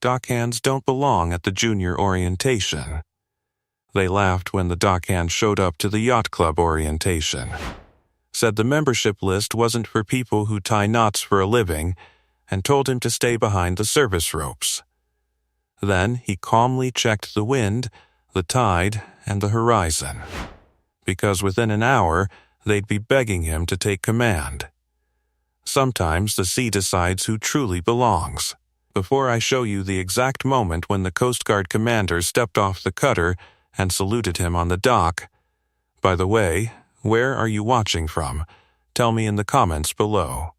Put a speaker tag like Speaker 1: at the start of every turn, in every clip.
Speaker 1: Dockhands don't belong at the junior orientation. They laughed when the dockhand showed up to the yacht club orientation. Said the membership list wasn't for people who tie knots for a living, and told him to stay behind the service ropes. Then he calmly checked the wind, the tide, and the horizon, because within an hour they'd be begging him to take command. Sometimes the sea decides who truly belongs. Before I show you the exact moment when the Coast Guard commander stepped off the cutter and saluted him on the dock, by the way, where are you watching from? Tell me in the comments below.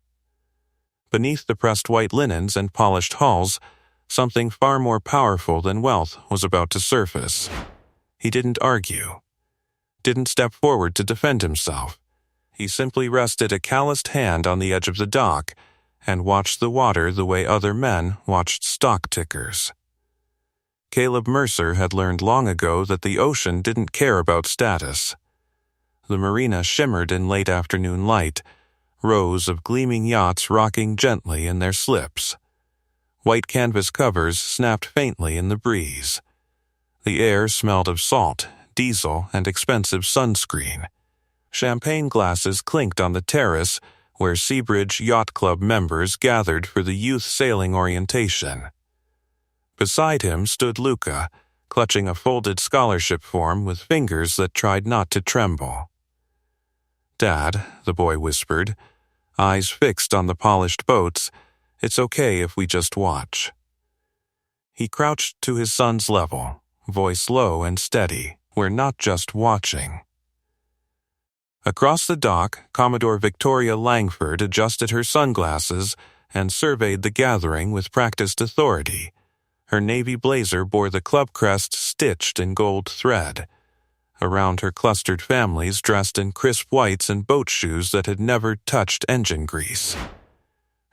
Speaker 1: Beneath the pressed white linens and polished hulls, something far more powerful than wealth was about to surface. He didn't argue, didn't step forward to defend himself. He simply rested a calloused hand on the edge of the dock and watched the water the way other men watched stock tickers. Caleb Mercer had learned long ago that the ocean didn't care about status. The marina shimmered in late afternoon light, rows of gleaming yachts rocking gently in their slips. White canvas covers snapped faintly in the breeze. The air smelled of salt, diesel, and expensive sunscreen. Champagne glasses clinked on the terrace where Seabridge Yacht Club members gathered for the youth sailing orientation. Beside him stood Luca, clutching a folded scholarship form with fingers that tried not to tremble. "Dad," the boy whispered, eyes fixed on the polished boats, "it's okay if we just watch." He crouched to his son's level, voice low and steady. "We're not just watching." Across the dock, Commodore Victoria Langford adjusted her sunglasses and surveyed the gathering with practiced authority. Her navy blazer bore the club crest stitched in gold thread. Around her clustered families dressed in crisp whites and boat shoes that had never touched engine grease.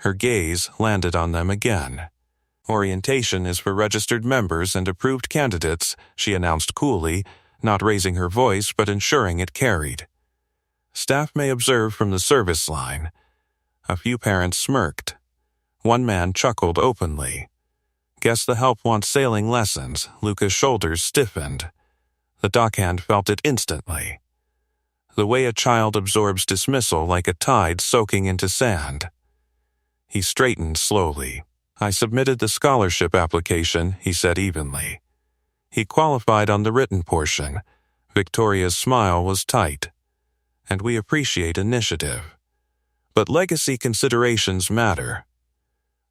Speaker 1: Her gaze landed on them again. "Orientation is for registered members and approved candidates," she announced coolly, not raising her voice but ensuring it carried. "Staff may observe from the service line." A few parents smirked. One man chuckled openly. "Guess the help wants sailing lessons." Luca's shoulders stiffened. The dockhand felt it instantly. The way a child absorbs dismissal like a tide soaking into sand. He straightened slowly. "I submitted the scholarship application," he said evenly. He qualified on the written portion. Victoria's smile was tight. "And we appreciate initiative. But legacy considerations matter."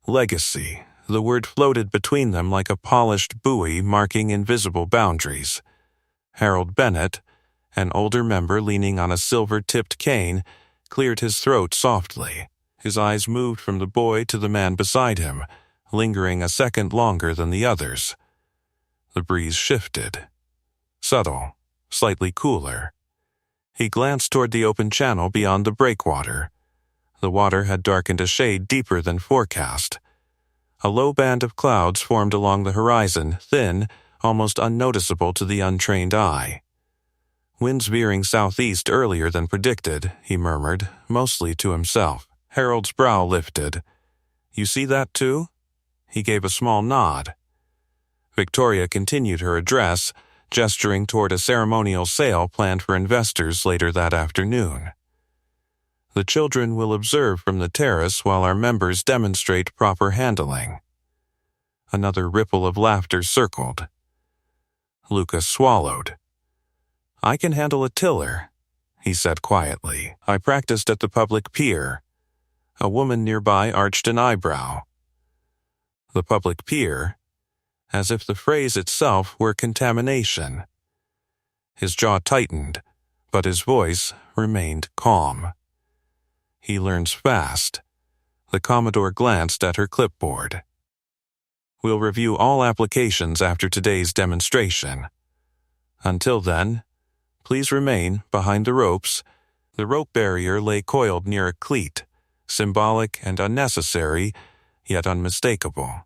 Speaker 1: Legacy. The word floated between them like a polished buoy marking invisible boundaries. Harold Bennett, an older member leaning on a silver-tipped cane, cleared his throat softly. His eyes moved from the boy to the man beside him, lingering a second longer than the others. The breeze shifted. Subtle, slightly cooler. He glanced toward the open channel beyond the breakwater. The water had darkened a shade deeper than forecast. A low band of clouds formed along the horizon, thin, almost unnoticeable to the untrained eye. "Winds veering southeast earlier than predicted," he murmured, mostly to himself. Harold's brow lifted. "You see that too?" He gave a small nod. Victoria continued her address, gesturing toward a ceremonial sale planned for investors later that afternoon. "The children will observe from the terrace while our members demonstrate proper handling." Another ripple of laughter circled. Luca swallowed. "I can handle a tiller," he said quietly. "I practiced at the public pier." A woman nearby arched an eyebrow. The public pier? As if the phrase itself were contamination. His jaw tightened, but his voice remained calm. "He learns fast." The Commodore glanced at her clipboard. "We'll review all applications after today's demonstration. Until then, please remain behind the ropes." The rope barrier lay coiled near a cleat, symbolic and unnecessary, yet unmistakable.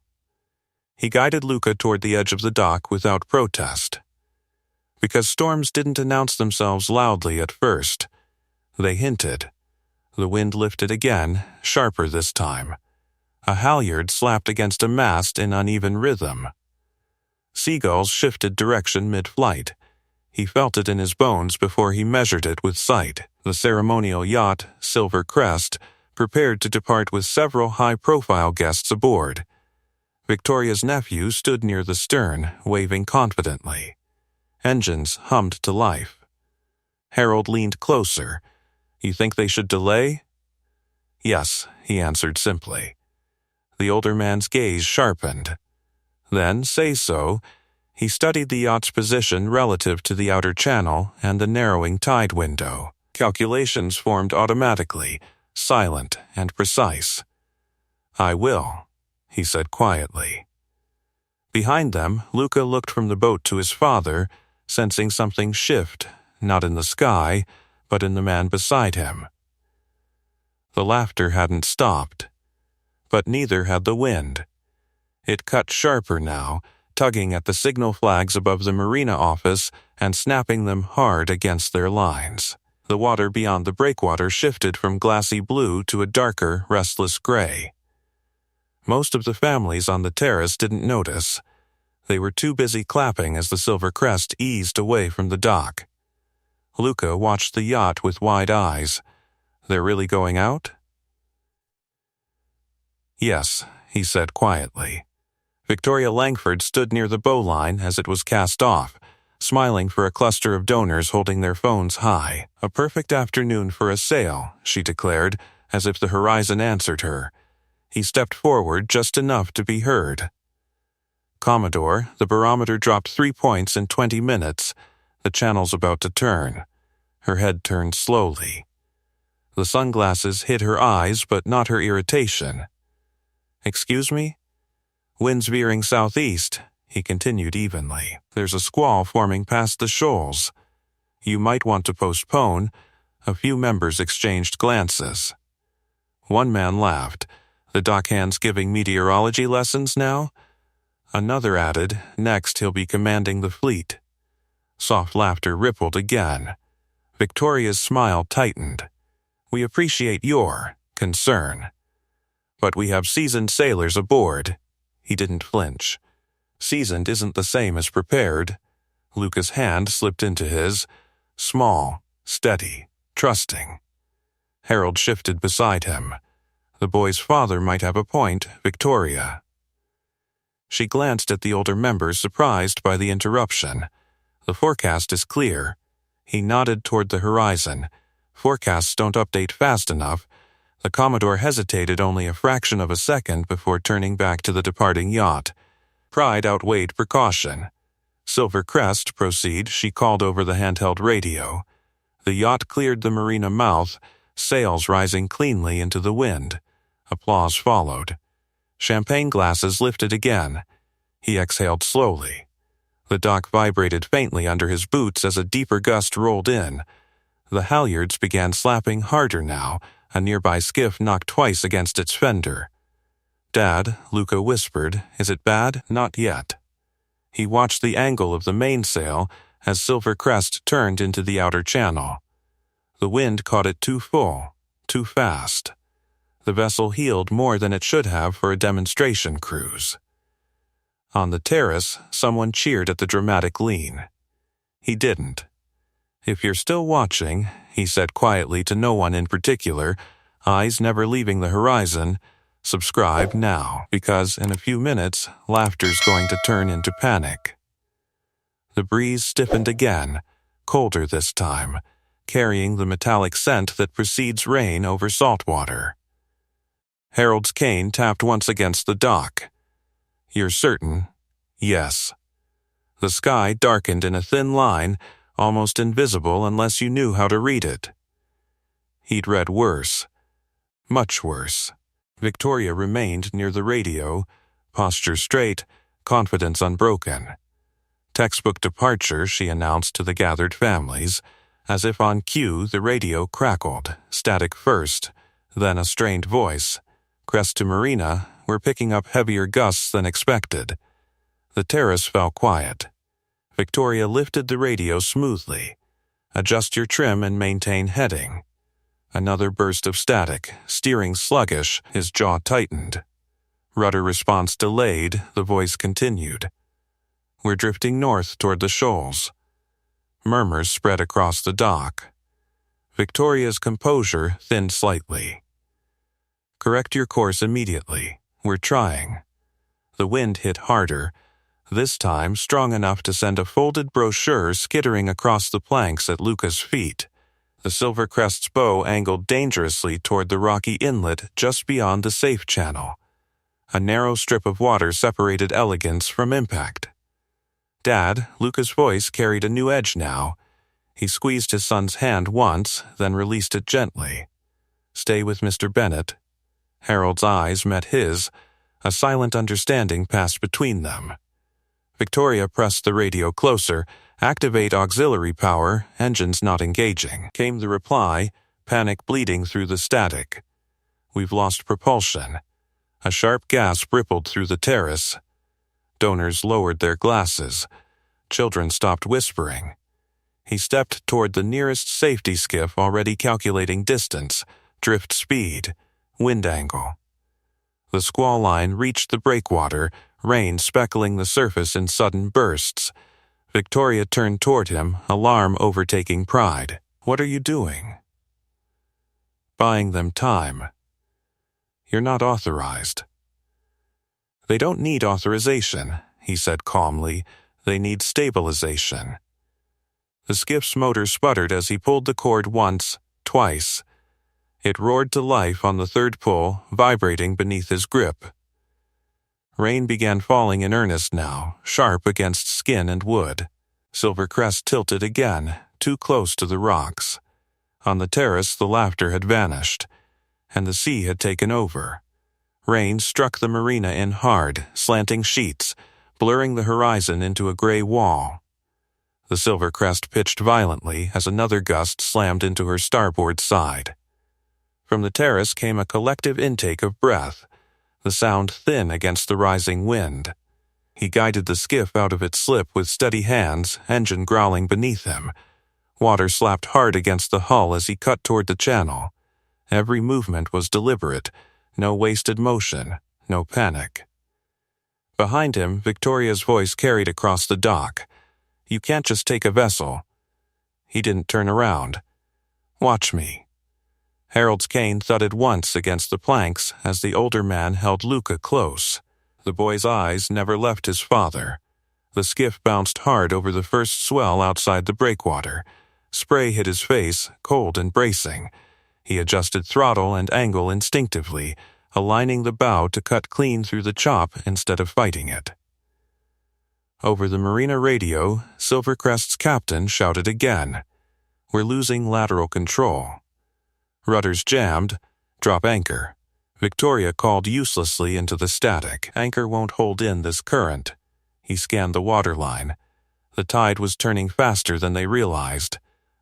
Speaker 1: He guided Luca toward the edge of the dock without protest. Because storms didn't announce themselves loudly at first. They hinted. The wind lifted again, sharper this time. A halyard slapped against a mast in uneven rhythm. Seagulls shifted direction mid-flight. He felt it in his bones before he measured it with sight. The ceremonial yacht, Silver Crest, prepared to depart with several high-profile guests aboard. Victoria's nephew stood near the stern, waving confidently. Engines hummed to life. Harold leaned closer. "You think they should delay?" "Yes," he answered simply. The older man's gaze sharpened. "Then say so." He studied the yacht's position relative to the outer channel and the narrowing tide window. Calculations formed automatically, silent and precise. "I will," he said quietly. Behind them, Luca looked from the boat to his father, sensing something shift, not in the sky, but in the man beside him. The laughter hadn't stopped, but neither had the wind. It cut sharper now, tugging at the signal flags above the marina office and snapping them hard against their lines. The water beyond the breakwater shifted from glassy blue to a darker, restless gray. Most of the families on the terrace didn't notice. They were too busy clapping as the Silver Crest eased away from the dock. Luca watched the yacht with wide eyes. "They're really going out?" "Yes," he said quietly. Victoria Langford stood near the bowline as it was cast off, smiling for a cluster of donors holding their phones high. "A perfect afternoon for a sail," she declared, as if the horizon answered her. He stepped forward just enough to be heard. "Commodore, the barometer dropped 3 points in 20 minutes. The channel's about to turn." Her head turned slowly. The sunglasses hid her eyes, but not her irritation. "Excuse me?" "Wind's veering southeast," he continued evenly. "There's a squall forming past the shoals. You might want to postpone." A few members exchanged glances. One man laughed. "The dockhand's giving meteorology lessons now?" Another added, "Next he'll be commanding the fleet." Soft laughter rippled again. Victoria's smile tightened. "We appreciate your concern. But we have seasoned sailors aboard." He didn't flinch. "Seasoned isn't the same as prepared." Luca's hand slipped into his, small, steady, trusting. Harold shifted beside him. The boy's father might have a point, Victoria. She glanced at the older members, surprised by the interruption. "The forecast is clear." He nodded toward the horizon. "Forecasts don't update fast enough." The Commodore hesitated only a fraction of a second before turning back to the departing yacht. Pride outweighed precaution. "Silver Crest, proceed," she called over the handheld radio. The yacht cleared the marina mouth, sails rising cleanly into the wind. Applause followed. Champagne glasses lifted again. He exhaled slowly. The dock vibrated faintly under his boots as a deeper gust rolled in. The halyards began slapping harder now. A nearby skiff knocked twice against its fender. "Dad," Luca whispered, "is it bad?" "Not yet." He watched the angle of the mainsail as Silver Crest turned into the outer channel. The wind caught it too full, too fast. The vessel heeled more than it should have for a demonstration cruise. On the terrace, someone cheered at the dramatic lean. He didn't. "If you're still watching," he said quietly to no one in particular, eyes never leaving the horizon, "subscribe now, because in a few minutes, laughter's going to turn into panic." The breeze stiffened again, colder this time, carrying the metallic scent that precedes rain over salt water. Harold's cane tapped once against the dock. "You're certain?" "Yes." The sky darkened in a thin line, almost invisible unless you knew how to read it. He'd read worse. Much worse. Victoria remained near the radio, posture straight, confidence unbroken. "Textbook departure," she announced to the gathered families. As if on cue, the radio crackled, static first, then a strained voice. "Crest to Marina, we're picking up heavier gusts than expected." The terrace fell quiet. Victoria lifted the radio smoothly. "Adjust your trim and maintain heading." Another burst of static, steering sluggish, his jaw tightened. Rudder response delayed, the voice continued. We're drifting north toward the shoals. Murmurs spread across the dock. Victoria's composure thinned slightly. Correct your course immediately. We're trying. The wind hit harder, this time strong enough to send a folded brochure skittering across the planks at Luca's feet. The Silvercrest's bow angled dangerously toward the rocky inlet just beyond the safe channel. A narrow strip of water separated elegance from impact. Dad, Luca's voice carried a new edge now. He squeezed his son's hand once, then released it gently. Stay with Mr. Bennett. Harold's eyes met his. A silent understanding passed between them. Victoria pressed the radio closer. Activate auxiliary power, engines not engaging. Came the reply, panic bleeding through the static. We've lost propulsion. A sharp gasp rippled through the terrace. Donors lowered their glasses. Children stopped whispering. He stepped toward the nearest safety skiff, already calculating distance, drift speed, wind angle. The squall line reached the breakwater, rain speckling the surface in sudden bursts. Victoria turned toward him, alarm overtaking pride. What are you doing? Buying them time. You're not authorized. They don't need authorization, he said calmly. They need stabilization. The skiff's motor sputtered as he pulled the cord once, twice. It roared to life on the third pull, vibrating beneath his grip. Rain began falling in earnest now, sharp against skin and wood. Silvercrest tilted again, too close to the rocks. On the terrace, the laughter had vanished, and the sea had taken over. Rain struck the marina in hard, slanting sheets, blurring the horizon into a gray wall. The Silvercrest pitched violently as another gust slammed into her starboard side. From the terrace came a collective intake of breath, the sound thin against the rising wind. He guided the skiff out of its slip with steady hands, engine growling beneath him. Water slapped hard against the hull as he cut toward the channel. Every movement was deliberate, no wasted motion, no panic. Behind him, Victoria's voice carried across the dock. You can't just take a vessel. He didn't turn around. Watch me. Harold's cane thudded once against the planks as the older man held Luca close. The boy's eyes never left his father. The skiff bounced hard over the first swell outside the breakwater. Spray hit his face, cold and bracing. He adjusted throttle and angle instinctively, aligning the bow to cut clean through the chop instead of fighting it. Over the marina radio, Silvercrest's captain shouted again. We're losing lateral control. Rudders jammed. Drop anchor. Victoria called uselessly into the static. Anchor won't hold in this current. He scanned the waterline. The tide was turning faster than they realized.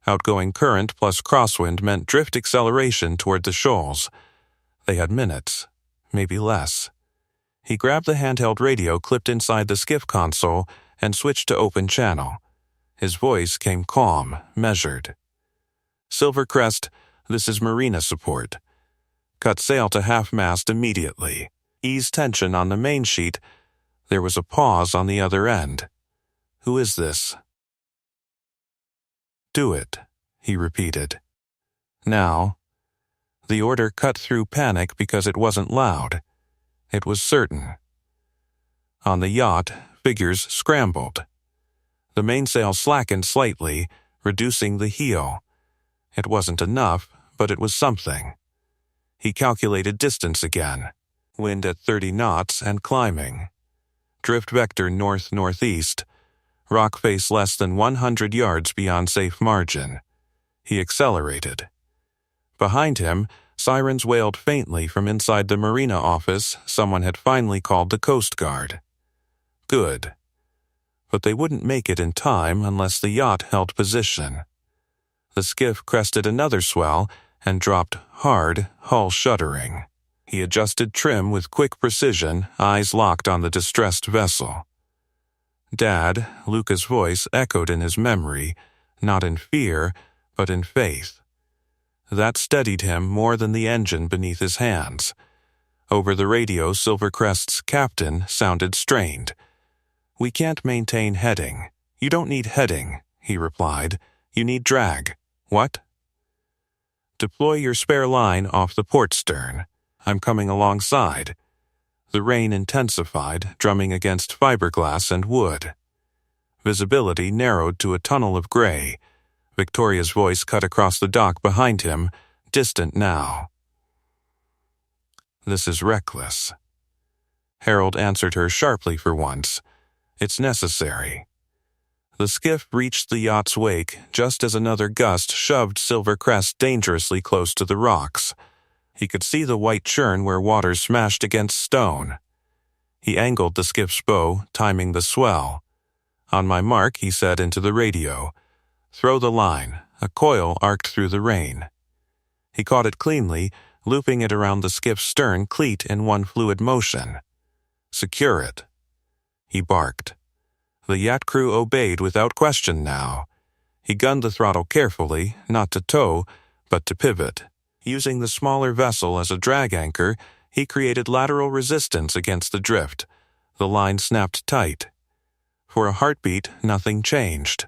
Speaker 1: Outgoing current plus crosswind meant drift acceleration toward the shoals. They had minutes, maybe less. He grabbed the handheld radio clipped inside the skiff console and switched to open channel. His voice came calm, measured. Silvercrest, this is marina support. Cut sail to half-mast immediately. Ease tension on the main sheet. There was a pause on the other end. Who is this? Do it, he repeated. Now. The order cut through panic because it wasn't loud. It was certain. On the yacht, figures scrambled. The mainsail slackened slightly, reducing the heel. It wasn't enough, but it was something. He calculated distance again. Wind at 30 knots and climbing. Drift vector north-northeast. Rock face less than 100 yards beyond safe margin. He accelerated. Behind him, sirens wailed faintly from inside the marina office. Someone had finally called the Coast Guard. Good. But they wouldn't make it in time unless the yacht held position. The skiff crested another swell and dropped hard, hull shuddering. He adjusted trim with quick precision, eyes locked on the distressed vessel. Dad, Luca's voice echoed in his memory, not in fear, but in faith. That steadied him more than the engine beneath his hands. Over the radio, Silvercrest's captain sounded strained. "We can't maintain heading." "You don't need heading," he replied. "You need drag." "What?" "Deploy your spare line off the port stern. I'm coming alongside." The rain intensified, drumming against fiberglass and wood. Visibility narrowed to a tunnel of gray. Victoria's voice cut across the dock behind him, distant now. "This is reckless." Harold answered her sharply for once. "It's necessary." The skiff reached the yacht's wake just as another gust shoved Silvercrest dangerously close to the rocks. He could see the white churn where water smashed against stone. He angled the skiff's bow, timing the swell. "On my mark," he said into the radio. "Throw the line." A coil arced through the rain. He caught it cleanly, looping it around the skiff's stern cleat in one fluid motion. "Secure it." He barked. The yacht crew obeyed without question now. He gunned the throttle carefully, not to tow, but to pivot. Using the smaller vessel as a drag anchor, he created lateral resistance against the drift. The line snapped tight. For a heartbeat, nothing changed.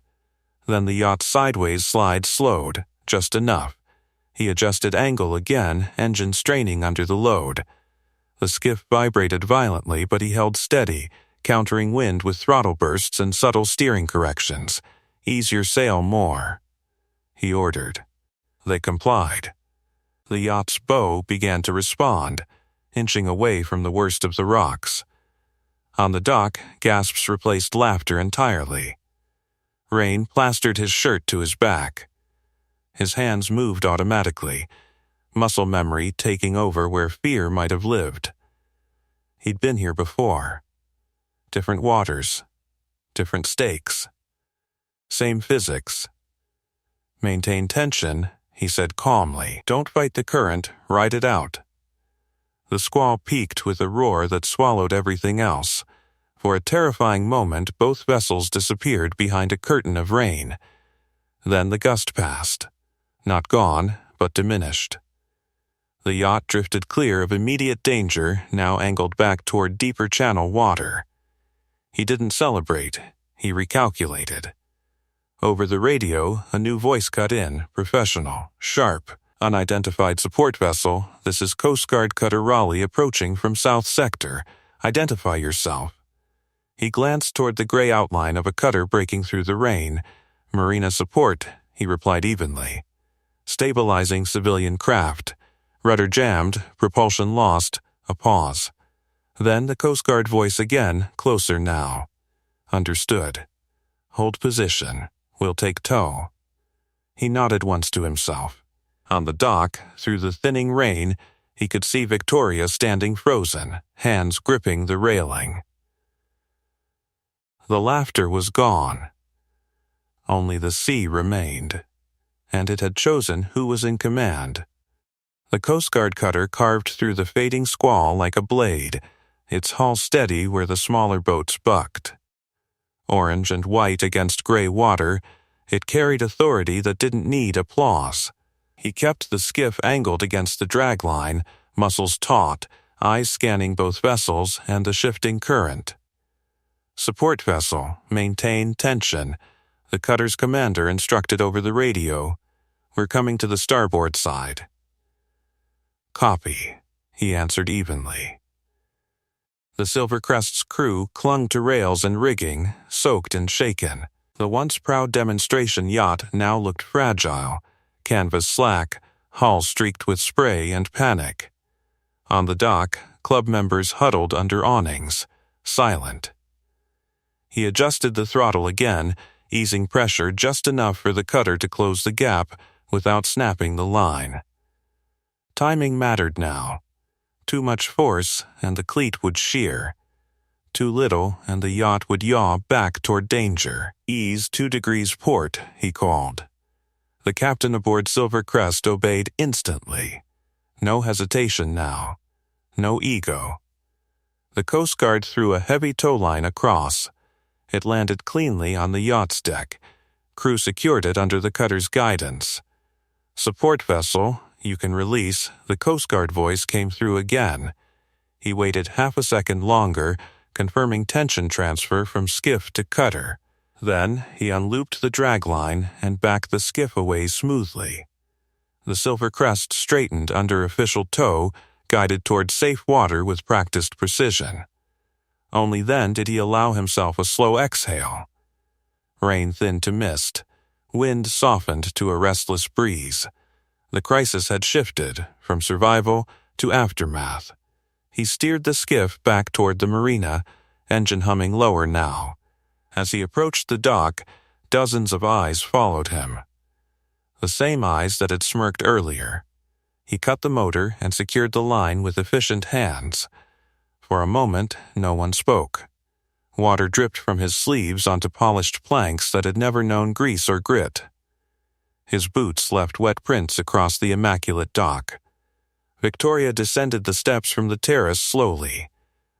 Speaker 1: Then the yacht's sideways slide slowed, just enough. He adjusted angle again, engine straining under the load. The skiff vibrated violently, but he held steady, countering wind with throttle bursts and subtle steering corrections. "Ease your sail more," he ordered. They complied. The yacht's bow began to respond, inching away from the worst of the rocks. On the dock, gasps replaced laughter entirely. Rain plastered his shirt to his back. His hands moved automatically, muscle memory taking over where fear might have lived. He'd been here before. Different waters, different stakes. Same physics. "Maintain tension," he said calmly. "Don't fight the current, ride it out." The squall peaked with a roar that swallowed everything else. For a terrifying moment, both vessels disappeared behind a curtain of rain. Then the gust passed. Not gone, but diminished. The yacht drifted clear of immediate danger, now angled back toward deeper channel water. He didn't celebrate, he recalculated. Over the radio, a new voice cut in, professional, sharp. "Unidentified support vessel, this is Coast Guard Cutter Raleigh approaching from South Sector. Identify yourself." He glanced toward the gray outline of a cutter breaking through the rain. "Marina support," he replied evenly. "Stabilizing civilian craft. Rudder jammed, propulsion lost." A pause. Then the Coast Guard voice again, closer now. "Understood. Hold position. We'll take tow." He nodded once to himself. On the dock, through the thinning rain, he could see Victoria standing frozen, hands gripping the railing. The laughter was gone. Only the sea remained, and it had chosen who was in command. The Coast Guard cutter carved through the fading squall like a blade, its hull steady where the smaller boats bucked. Orange and white against gray water, it carried authority that didn't need applause. He kept the skiff angled against the dragline, muscles taut, eyes scanning both vessels and the shifting current. "Support vessel, maintain tension," the cutter's commander instructed over the radio. "We're coming to the starboard side." "Copy," he answered evenly. The Silvercrest's crew clung to rails and rigging, soaked and shaken. The once proud demonstration yacht now looked fragile, canvas slack, hull streaked with spray and panic. On the dock, club members huddled under awnings, silent. He adjusted the throttle again, easing pressure just enough for the cutter to close the gap without snapping the line. Timing mattered now. Too much force, and the cleat would shear. Too little, and the yacht would yaw back toward danger. "Ease 2 degrees port," he called. The captain aboard Silvercrest obeyed instantly. No hesitation now. No ego. The Coast Guard threw a heavy tow line across. It landed cleanly on the yacht's deck. Crew secured it under the cutter's guidance. "Support vessel, you can release," the Coast Guard voice came through again. He waited half a second longer, confirming tension transfer from skiff to cutter. Then he unlooped the dragline and backed the skiff away smoothly. The Silver Crest straightened under official tow, guided toward safe water with practiced precision. Only then did he allow himself a slow exhale. Rain thinned to mist. Wind softened to a restless breeze. The crisis had shifted from survival to aftermath. He steered the skiff back toward the marina, engine humming lower now. As he approached the dock, dozens of eyes followed him. The same eyes that had smirked earlier. He cut the motor and secured the line with efficient hands. For a moment, no one spoke. Water dripped from his sleeves onto polished planks that had never known grease or grit. His boots left wet prints across the immaculate dock. Victoria descended the steps from the terrace slowly,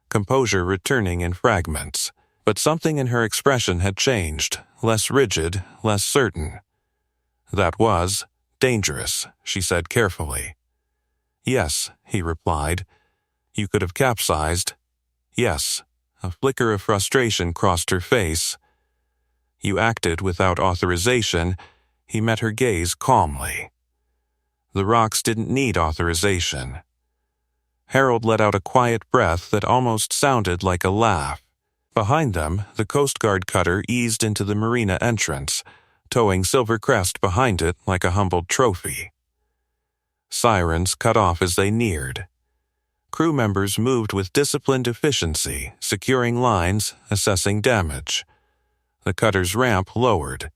Speaker 1: composure returning in fragments. But something in her expression had changed, less rigid, less certain. "That was dangerous," she said carefully. "Yes," he replied. "You could have capsized." "Yes." A flicker of frustration crossed her face. "You acted without authorization." He met her gaze calmly. The rocks didn't need authorization. Harold let out a quiet breath that almost sounded like a laugh. Behind them, the Coast Guard cutter eased into the marina entrance, towing Silver Crest behind it like a humbled trophy. Sirens cut off as they neared. Crew members moved with disciplined efficiency, securing lines, assessing damage. The cutter's ramp lowered.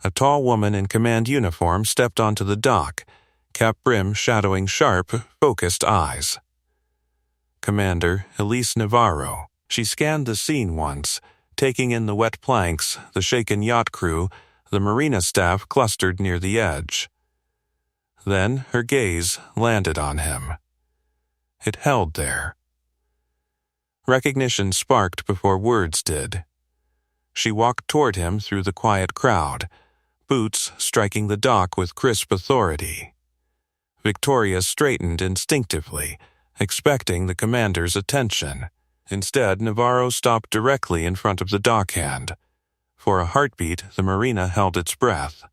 Speaker 1: A tall woman in command uniform stepped onto the dock, cap brim shadowing sharp, focused eyes. Commander Elise Navarro. She scanned the scene once, taking in the wet planks, the shaken yacht crew, the marina staff clustered near the edge. Then her gaze landed on him. It held there. Recognition sparked before words did. She walked toward him through the quiet crowd, boots striking the dock with crisp authority. Victoria straightened instinctively, expecting the commander's attention. Instead, Navarro stopped directly in front of the dockhand. For a heartbeat, the marina held its breath.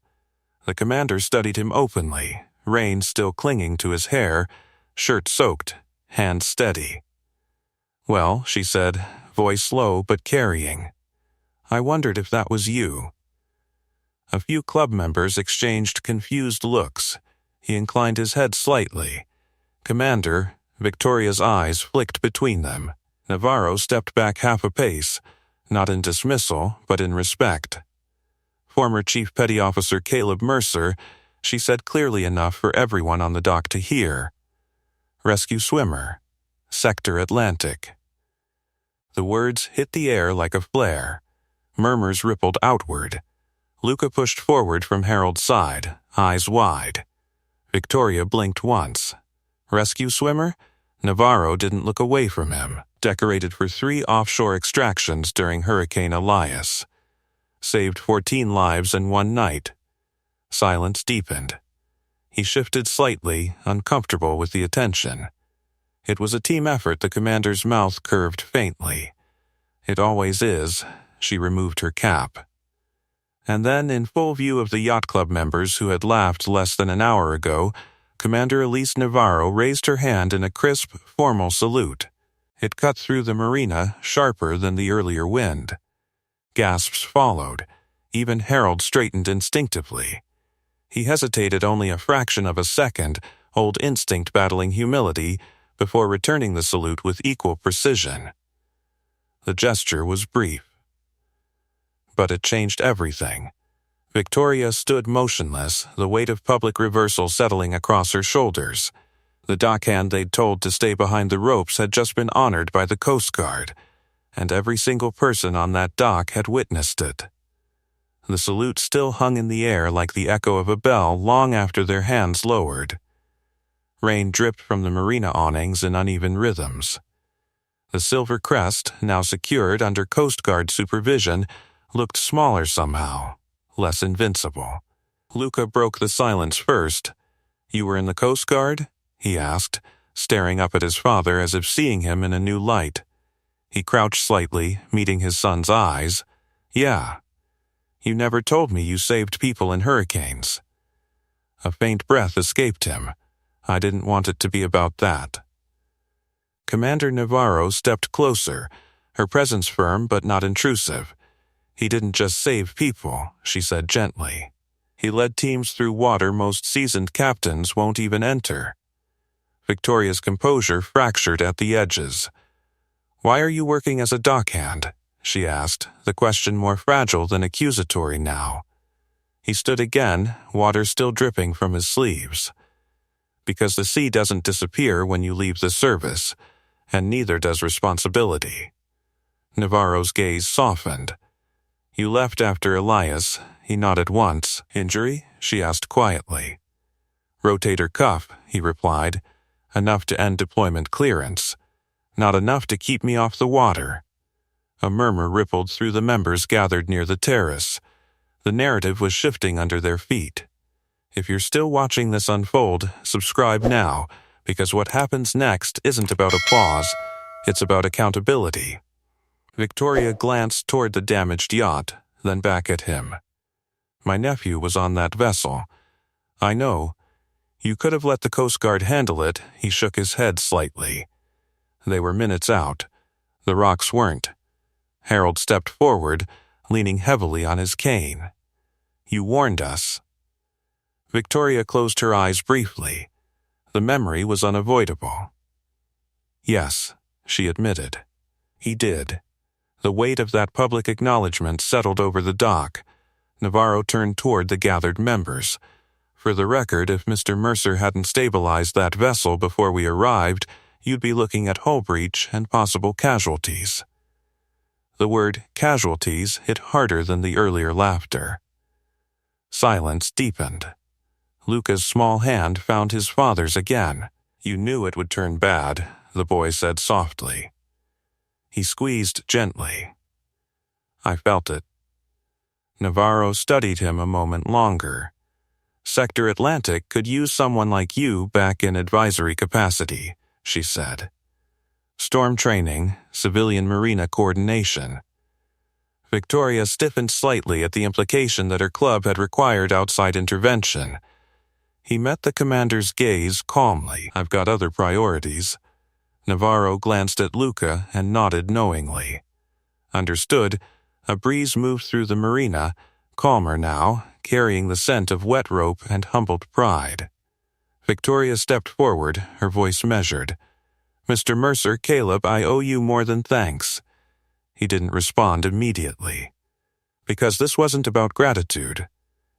Speaker 1: The commander studied him openly, rain still clinging to his hair, shirt soaked, hands steady. "Well," she said, voice low but carrying. "I wondered if that was you." A few club members exchanged confused looks. He inclined his head slightly. "Commander," Victoria's eyes flicked between them. Navarro stepped back half a pace, not in dismissal, but in respect. "Former Chief Petty Officer Caleb Mercer," she said clearly enough for everyone on the dock to hear. "Rescue swimmer. Sector Atlantic." The words hit the air like a flare. Murmurs rippled outward. Luca pushed forward from Harold's side, eyes wide. Victoria blinked once. "Rescue swimmer?" Navarro didn't look away from him. Decorated for 3 offshore extractions during Hurricane Elias. Saved 14 lives in one night. Silence deepened. He shifted slightly, uncomfortable with the attention. It was a team effort. The commander's mouth curved faintly. "It always is." She removed her cap. And then, in full view of the yacht club members who had laughed less than an hour ago, Commander Elise Navarro raised her hand in a crisp, formal salute. It cut through the marina, sharper than the earlier wind. Gasps followed. Even Harold straightened instinctively. He hesitated only a fraction of a second, old instinct battling humility, before returning the salute with equal precision. The gesture was brief. But it changed everything. Victoria stood motionless, the weight of public reversal settling across her shoulders. The dockhand they'd told to stay behind the ropes had just been honored by the Coast Guard, and every single person on that dock had witnessed it. The salute still hung in the air like the echo of a bell long after their hands lowered. Rain dripped from the marina awnings in uneven rhythms. The Silver Crest, now secured under Coast Guard supervision, looked smaller somehow, less invincible. Luca broke the silence first. "You were in the Coast Guard?" he asked, staring up at his father as if seeing him in a new light. He crouched slightly, meeting his son's eyes. Yeah. You never told me you saved people in hurricanes. A faint breath escaped him. I didn't want it to be about that. Commander Navarro stepped closer, her presence firm but not intrusive. He didn't just save people, she said gently. He led teams through water most seasoned captains won't even enter. Victoria's composure fractured at the edges. Why are you working as a dockhand? She asked, the question more fragile than accusatory now. He stood again, water still dripping from his sleeves. Because the sea doesn't disappear when you leave the service, and neither does responsibility. Navarro's gaze softened. You left after Elias. He nodded once. Injury? She asked quietly. Rotator cuff, he replied. Enough to end deployment clearance. Not enough to keep me off the water. A murmur rippled through the members gathered near the terrace. The narrative was shifting under their feet. If you're still watching this unfold, subscribe now, because what happens next isn't about applause, it's about accountability. Victoria glanced toward the damaged yacht, then back at him. My nephew was on that vessel. I know. You could have let the Coast Guard handle it. He shook his head slightly. They were minutes out. The rocks weren't. Harold stepped forward, leaning heavily on his cane. You warned us. Victoria closed her eyes briefly. The memory was unavoidable. Yes, she admitted. He did. The weight of that public acknowledgement settled over the dock. Navarro turned toward the gathered members. For the record, if Mr. Mercer hadn't stabilized that vessel before we arrived, you'd be looking at hull breach and possible casualties. The word casualties hit harder than the earlier laughter. Silence deepened. Luca's small hand found his father's again. You knew it would turn bad, the boy said softly. He squeezed gently. I felt it. Navarro studied him a moment longer. Sector Atlantic could use someone like you back in advisory capacity, she said. Storm training, civilian marina coordination. Victoria stiffened slightly at the implication that her club had required outside intervention. He met the commander's gaze calmly. I've got other priorities. Navarro glanced at Luca and nodded knowingly. Understood. A breeze moved through the marina, calmer now, carrying the scent of wet rope and humbled pride. Victoria stepped forward, her voice measured. Mr. Mercer, Caleb, I owe you more than thanks. He didn't respond immediately. Because this wasn't about gratitude.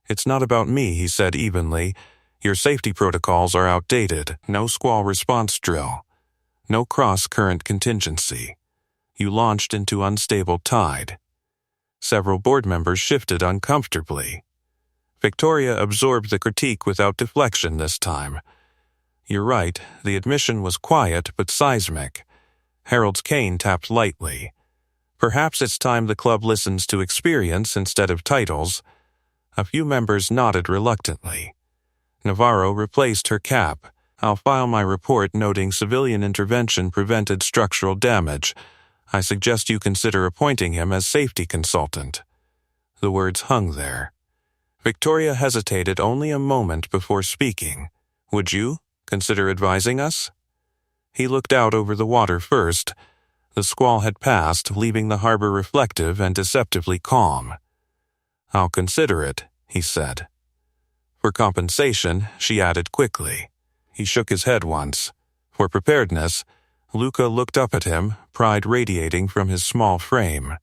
Speaker 1: It's not about me, he said evenly. Your safety protocols are outdated. No squall response drill. No cross-current contingency. You launched into unstable tide. Several board members shifted uncomfortably. Victoria absorbed the critique without deflection this time. You're right, the admission was quiet but seismic. Harold's cane tapped lightly. Perhaps it's time the club listens to experience instead of titles. A few members nodded reluctantly. Navarro replaced her cap. I'll file my report noting civilian intervention prevented structural damage. I suggest you consider appointing him as safety consultant. The words hung there. Victoria hesitated only a moment before speaking. Would you consider advising us? He looked out over the water first. The squall had passed, leaving the harbor reflective and deceptively calm. I'll consider it, he said. For compensation, she added quickly. He shook his head once. For preparedness, Luca looked up at him, pride radiating from his small frame.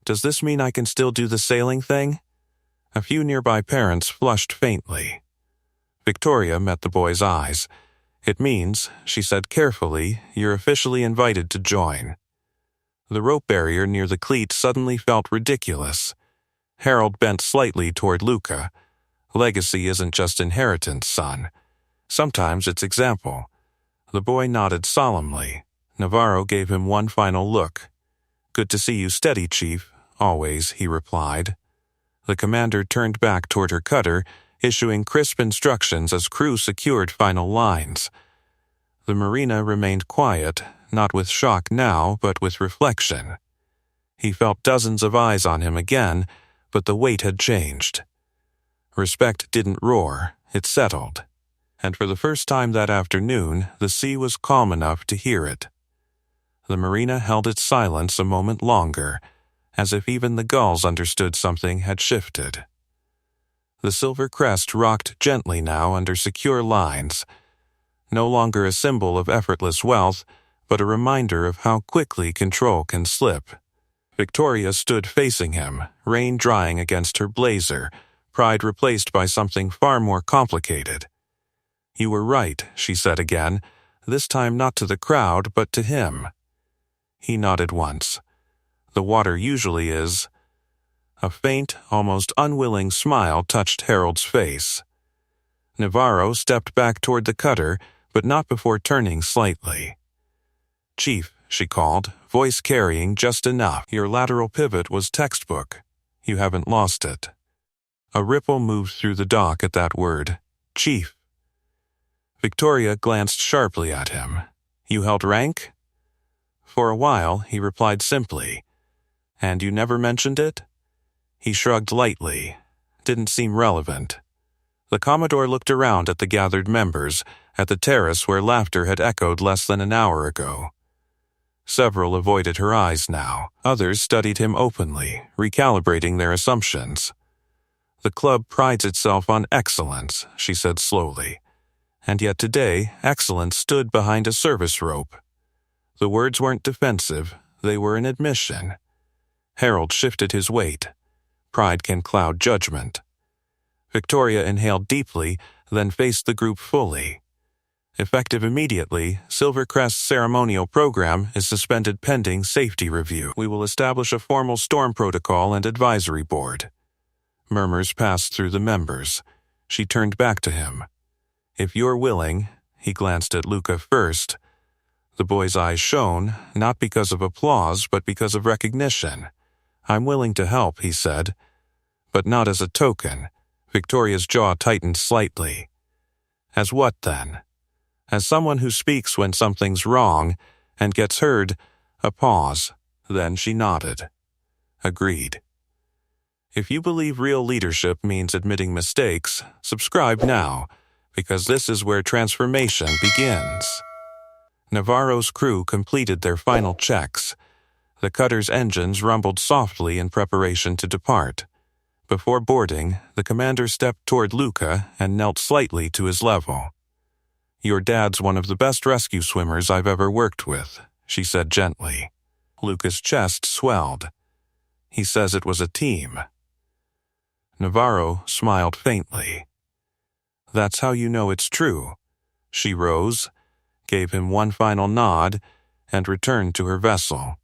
Speaker 1: Does this mean I can still do the sailing thing? A few nearby parents flushed faintly. Victoria met the boy's eyes. It means, she said carefully, you're officially invited to join. The rope barrier near the cleat suddenly felt ridiculous. Harold bent slightly toward Luca. Legacy isn't just inheritance, son. Sometimes it's example. The boy nodded solemnly. Navarro gave him one final look. Good to see you steady, Chief. Always, he replied. The commander turned back toward her cutter, issuing crisp instructions as crew secured final lines. The marina remained quiet, not with shock now, but with reflection. He felt dozens of eyes on him again, but the weight had changed. Respect didn't roar, it settled. And for the first time that afternoon, the sea was calm enough to hear it. The marina held its silence a moment longer, as if even the gulls understood something had shifted. The silver crest rocked gently now under secure lines, no longer a symbol of effortless wealth, but a reminder of how quickly control can slip. Victoria stood facing him, rain drying against her blazer, pride replaced by something far more complicated. "You were right," she said again, this time not to the crowd, but to him. He nodded once. "The water usually is." A faint, almost unwilling smile touched Harold's face. Navarro stepped back toward the cutter, but not before turning slightly. "Chief," she called, voice carrying just enough. "Your lateral pivot was textbook. You haven't lost it." A ripple moved through the dock at that word. "Chief." Victoria glanced sharply at him. "You held rank?" "For a while," he replied simply. "And you never mentioned it?" He shrugged lightly. Didn't seem relevant. The Commodore looked around at the gathered members, at the terrace where laughter had echoed less than an hour ago. Several avoided her eyes now. Others studied him openly, recalibrating their assumptions. "The club prides itself on excellence," she said slowly. And yet today, excellence stood behind a service rope. The words weren't defensive, they were an admission. Harold shifted his weight. Pride can cloud judgment. Victoria inhaled deeply, then faced the group fully. Effective immediately, Silvercrest's ceremonial program is suspended pending safety review. We will establish a formal storm protocol and advisory board. Murmurs passed through the members. She turned back to him. "If you're willing," he glanced at Luca first. The boy's eyes shone, not because of applause, but because of recognition. "I'm willing to help," he said. "But not as a token." Victoria's jaw tightened slightly. "As what, then?" "As someone who speaks when something's wrong, and gets heard." A pause. Then she nodded. "Agreed." If you believe real leadership means admitting mistakes, subscribe now, because this is where transformation begins. Navarro's crew completed their final checks. The cutter's engines rumbled softly in preparation to depart. Before boarding, the commander stepped toward Luca and knelt slightly to his level. "Your dad's one of the best rescue swimmers I've ever worked with," she said gently. Luca's chest swelled. "He says it was a team." Navarro smiled faintly. "That's how you know it's true." She rose, gave him one final nod, and returned to her vessel.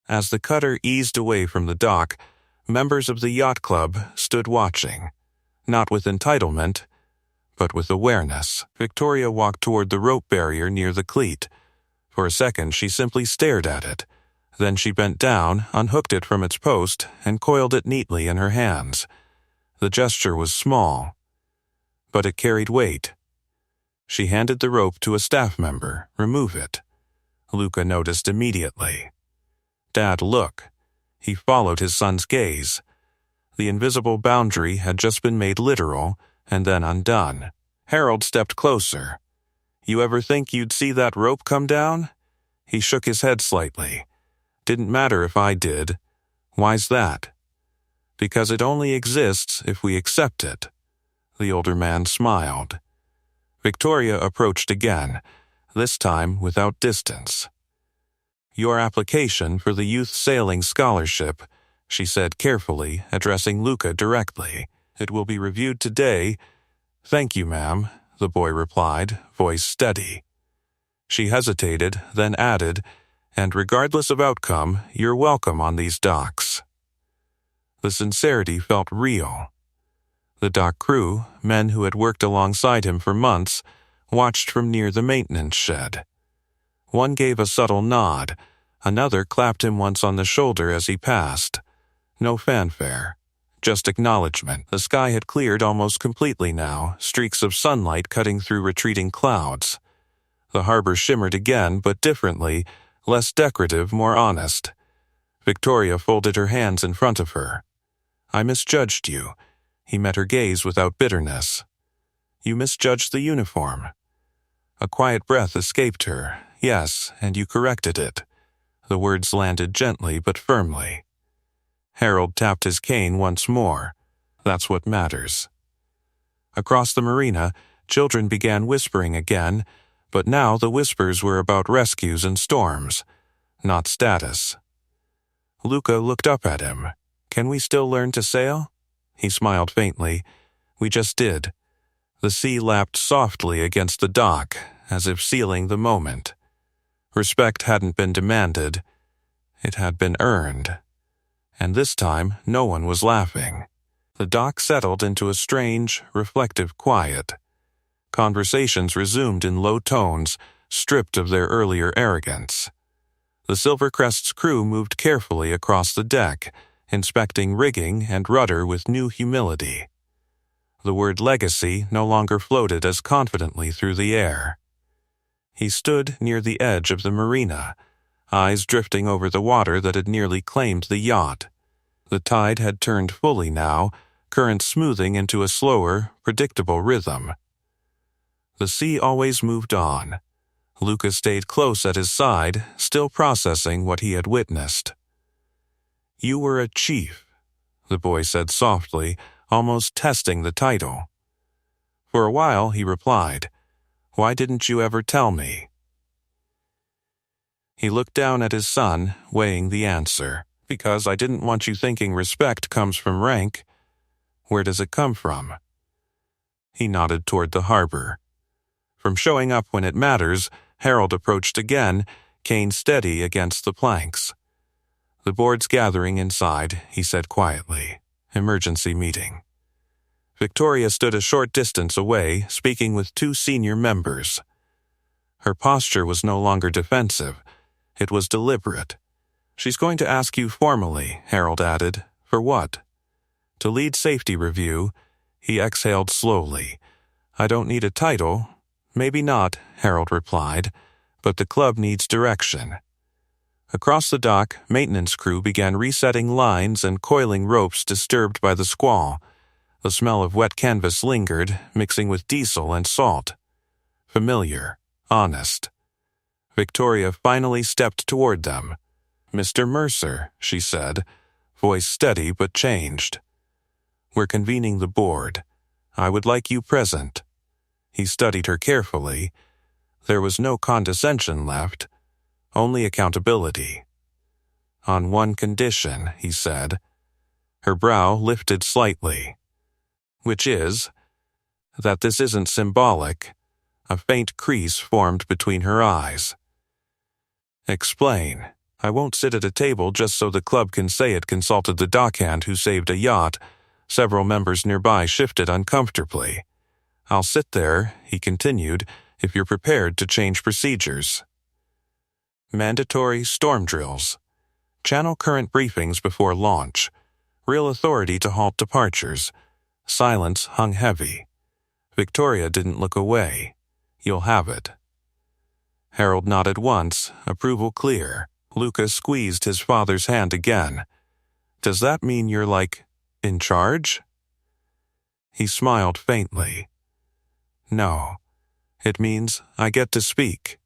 Speaker 1: As the cutter eased away from the dock, members of the yacht club stood watching, not with entitlement, but with awareness. Victoria walked toward the rope barrier near the cleat. For a second she simply stared at it. Then she bent down, unhooked it from its post, and coiled it neatly in her hands. The gesture was small, but it carried weight. She handed the rope to a staff member. "Remove it." Luca noticed immediately. "Dad, look." He followed his son's gaze. The invisible boundary had just been made literal, and then undone. Harold stepped closer. "You ever think you'd see that rope come down?" He shook his head slightly. "Didn't matter if I did." "Why's that?" "Because it only exists if we accept it." The older man smiled. Victoria approached again, this time without distance. "Your application for the Youth Sailing Scholarship," she said carefully, addressing Luca directly. "It will be reviewed today." "Thank you, ma'am," the boy replied, voice steady. She hesitated, then added, "And regardless of outcome, you're welcome on these docks." The sincerity felt real. The dock crew, men who had worked alongside him for months, watched from near the maintenance shed. One gave a subtle nod, another clapped him once on the shoulder as he passed. No fanfare, just acknowledgement. The sky had cleared almost completely now, streaks of sunlight cutting through retreating clouds. The harbor shimmered again, but differently, less decorative, more honest. Victoria folded her hands in front of her. I misjudged you. He met her gaze without bitterness. You misjudged the uniform. A quiet breath escaped her. Yes, and you corrected it. The words landed gently but firmly. Harold tapped his cane once more. That's what matters. Across the marina, children began whispering again, but now the whispers were about rescues and storms, not status. Luca looked up at him. Can we still learn to sail? He smiled faintly. We just did. The sea lapped softly against the dock, as if sealing the moment. Respect hadn't been demanded. It had been earned. And this time, no one was laughing. The dock settled into a strange, reflective quiet. Conversations resumed in low tones, stripped of their earlier arrogance. The Silvercrest's crew moved carefully across the deck, inspecting rigging and rudder with new humility. The word legacy no longer floated as confidently through the air. He stood near the edge of the marina, eyes drifting over the water that had nearly claimed the yacht. The tide had turned fully now, current smoothing into a slower, predictable rhythm. The sea always moved on. Luca stayed close at his side, still processing what he had witnessed. You were a chief, the boy said softly, almost testing the title. For a while, he replied, Why didn't you ever tell me? He looked down at his son, weighing the answer. Because I didn't want you thinking respect comes from rank. Where does it come from? He nodded toward the harbor. From showing up when it matters, Harold approached again, cane steady against the planks. The board's gathering inside, he said quietly. Emergency meeting. Victoria stood a short distance away, speaking with two senior members. Her posture was no longer defensive. It was deliberate. She's going to ask you formally, Harold added. For what? To lead safety review. He exhaled slowly. I don't need a title. Maybe not, Harold replied, but the club needs direction. Across the dock, maintenance crew began resetting lines and coiling ropes disturbed by the squall. The smell of wet canvas lingered, mixing with diesel and salt. Familiar, honest. Victoria finally stepped toward them. Mr. Mercer, she said, voice steady but changed. We're convening the board. I would like you present. He studied her carefully. There was no condescension left, only accountability. On one condition, he said. Her brow lifted slightly. Which is, that this isn't symbolic. A faint crease formed between her eyes. Explain. I won't sit at a table just so the club can say it consulted the dockhand who saved a yacht. Several members nearby shifted uncomfortably. I'll sit there, he continued, if you're prepared to change procedures. Mandatory storm drills. Channel current briefings before launch. Real authority to halt departures. Silence hung heavy. Victoria didn't look away. You'll have it. Harold nodded once, approval clear. Luca squeezed his father's hand again. Does that mean you're in charge? He smiled faintly. No. It means I get to speak.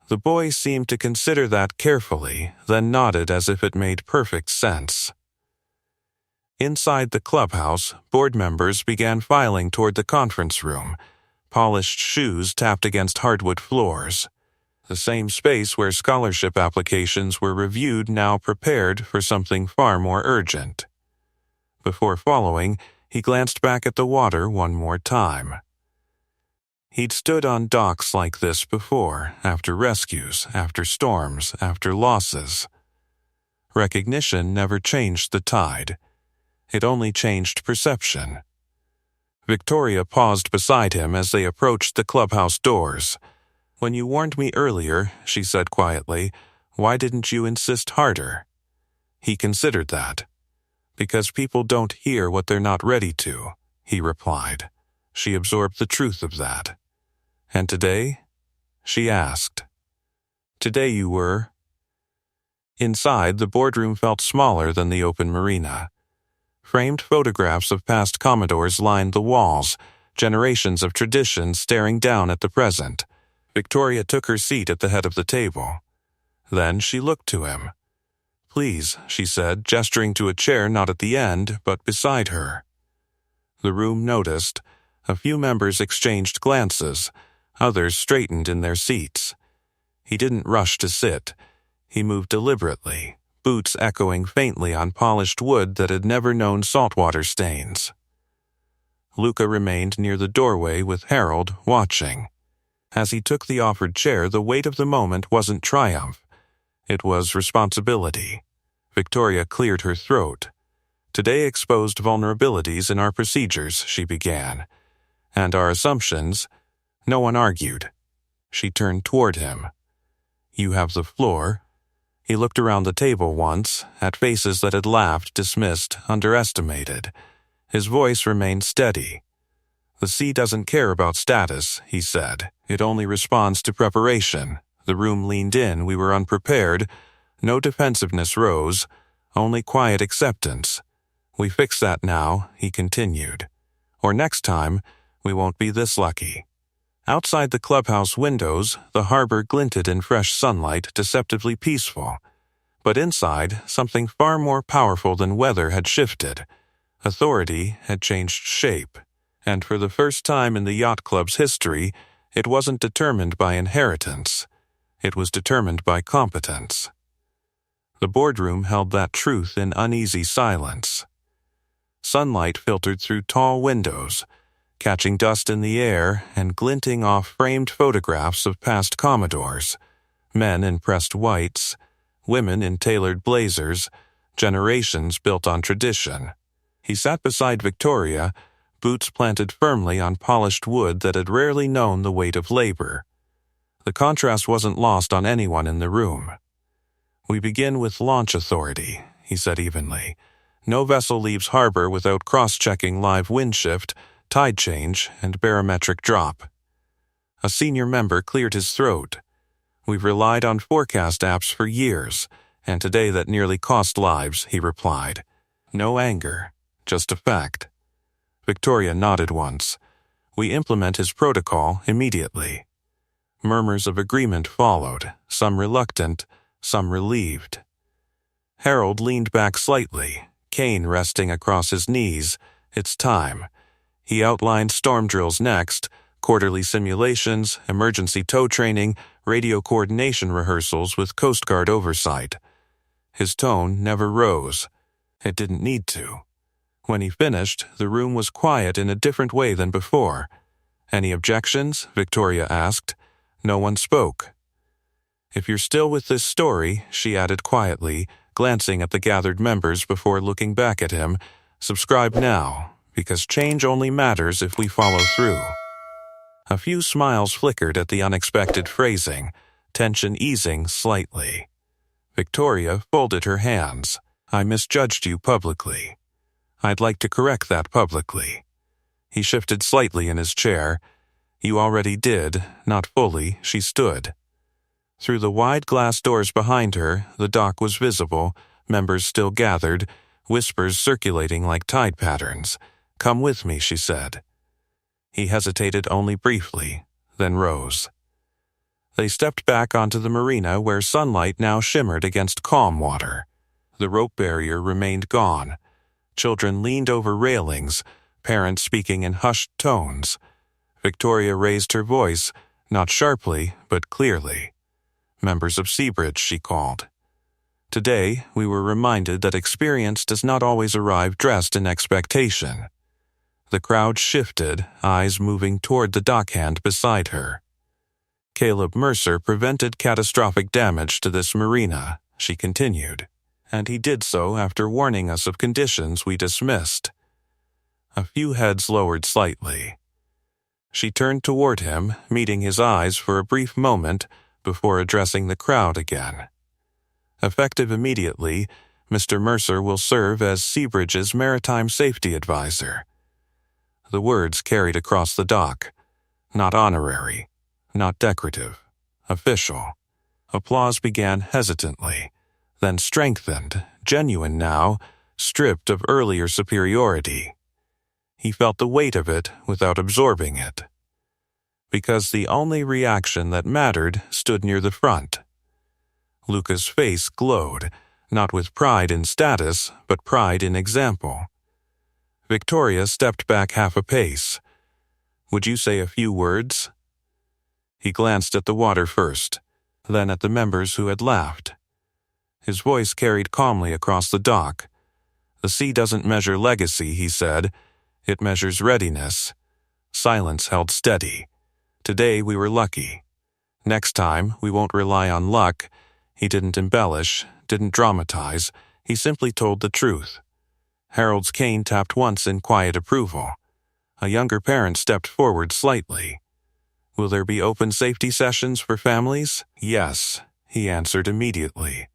Speaker 1: The boy seemed to consider that carefully, then nodded as if it made perfect sense. Inside the clubhouse, board members began filing toward the conference room. Polished shoes tapped against hardwood floors. The same space where scholarship applications were reviewed now prepared for something far more urgent. Before following, he glanced back at the water one more time. He'd stood on docks like this before, after rescues, after storms, after losses. Recognition never changed the tide. It only changed perception. Victoria paused beside him as they approached the clubhouse doors. When you warned me earlier, she said quietly, why didn't you insist harder? He considered that. Because people don't hear what they're not ready to, he replied. She absorbed the truth of that. And today? She asked. Today you were? Inside, the boardroom felt smaller than the open marina. Framed photographs of past Commodores lined the walls, generations of tradition staring down at the present. Victoria took her seat at the head of the table. Then she looked to him. Please, she said, gesturing to a chair not at the end, but beside her. The room noticed. A few members exchanged glances. Others straightened in their seats. He didn't rush to sit. He moved deliberately, boots echoing faintly on polished wood that had never known saltwater stains. Luca remained near the doorway with Harold, watching. As he took the offered chair, the weight of the moment wasn't triumph. It was responsibility. Victoria cleared her throat. Today exposed vulnerabilities in our procedures, she began. And our assumptions. No one argued. She turned toward him. You have the floor. He looked around the table once, at faces that had laughed, dismissed, underestimated. His voice remained steady. The sea doesn't care about status, he said. It only responds to preparation. The room leaned in. We were unprepared. No defensiveness rose, only quiet acceptance. We fix that now, he continued. Or next time, we won't be this lucky. Outside the clubhouse windows, the harbor glinted in fresh sunlight, deceptively peaceful. But inside, something far more powerful than weather had shifted. Authority had changed shape. And for the first time in the yacht club's history, it wasn't determined by inheritance. It was determined by competence. The boardroom held that truth in uneasy silence. Sunlight filtered through tall windows, catching dust in the air and glinting off framed photographs of past Commodores, men in pressed whites, women in tailored blazers, generations built on tradition. He sat beside Victoria, boots planted firmly on polished wood that had rarely known the weight of labor. The contrast wasn't lost on anyone in the room. We begin with launch authority, he said evenly. No vessel leaves harbor without cross-checking live wind shift, tide change, and barometric drop. A senior member cleared his throat. We've relied on forecast apps for years, and today that nearly cost lives, he replied. No anger, just a fact. Victoria nodded once. We implement his protocol immediately. Murmurs of agreement followed, some reluctant, some relieved. Harold leaned back slightly, cane resting across his knees. It's time. He outlined storm drills next, quarterly simulations, emergency tow training, radio coordination rehearsals with Coast Guard oversight. His tone never rose. It didn't need to. When he finished, the room was quiet in a different way than before. Any objections? Victoria asked. No one spoke. If you're still with this story, she added quietly, glancing at the gathered members before looking back at him, subscribe now, because change only matters if we follow through. A few smiles flickered at the unexpected phrasing, tension easing slightly. Victoria folded her hands. I misjudged you publicly. I'd like to correct that publicly. He shifted slightly in his chair. You already did, not fully, she stood. Through the wide glass doors behind her, the dock was visible, members still gathered, whispers circulating like tide patterns. Come with me, she said. He hesitated only briefly, then rose. They stepped back onto the marina where sunlight now shimmered against calm water. The rope barrier remained gone. Children leaned over railings, parents speaking in hushed tones. Victoria raised her voice, not sharply, but clearly. Members of Seabridge, she called. Today, we were reminded that experience does not always arrive dressed in expectation. The crowd shifted, eyes moving toward the dockhand beside her. Caleb Mercer prevented catastrophic damage to this marina, she continued, and he did so after warning us of conditions we dismissed. A few heads lowered slightly. She turned toward him, meeting his eyes for a brief moment before addressing the crowd again. Effective immediately, Mr. Mercer will serve as Seabridge's maritime safety advisor. The words carried across the dock. Not honorary, not decorative, official. Applause began hesitantly, then strengthened, genuine now, stripped of earlier superiority. He felt the weight of it without absorbing it. Because the only reaction that mattered stood near the front. Luca's face glowed, not with pride in status, but pride in example. Victoria stepped back half a pace. "Would you say a few words?" He glanced at the water first, then at the members who had laughed. His voice carried calmly across the dock. "The sea doesn't measure legacy," he said. "It measures readiness." Silence held steady. "Today we were lucky. Next time we won't rely on luck." He didn't embellish, didn't dramatize. He simply told the truth. Harold's cane tapped once in quiet approval. A younger parent stepped forward slightly. "Will there be open safety sessions for families?" "Yes," he answered immediately.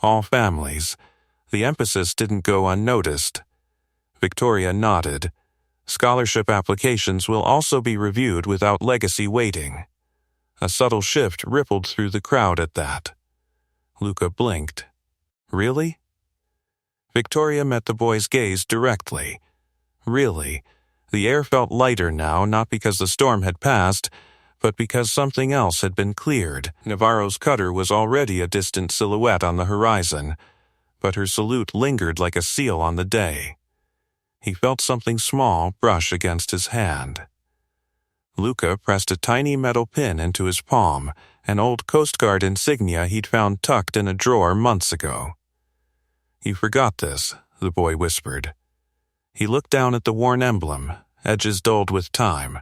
Speaker 1: "All families." The emphasis didn't go unnoticed. Victoria nodded. "Scholarship applications will also be reviewed without legacy waiting." A subtle shift rippled through the crowd at that. Luca blinked. "Really?" Victoria met the boy's gaze directly. Really. The air felt lighter now, not because the storm had passed, but because something else had been cleared. Navarro's cutter was already a distant silhouette on the horizon, but her salute lingered like a seal on the day. He felt something small brush against his hand. Luca pressed a tiny metal pin into his palm, an old Coast Guard insignia he'd found tucked in a drawer months ago. "You forgot this," the boy whispered. He looked down at the worn emblem, edges dulled with time.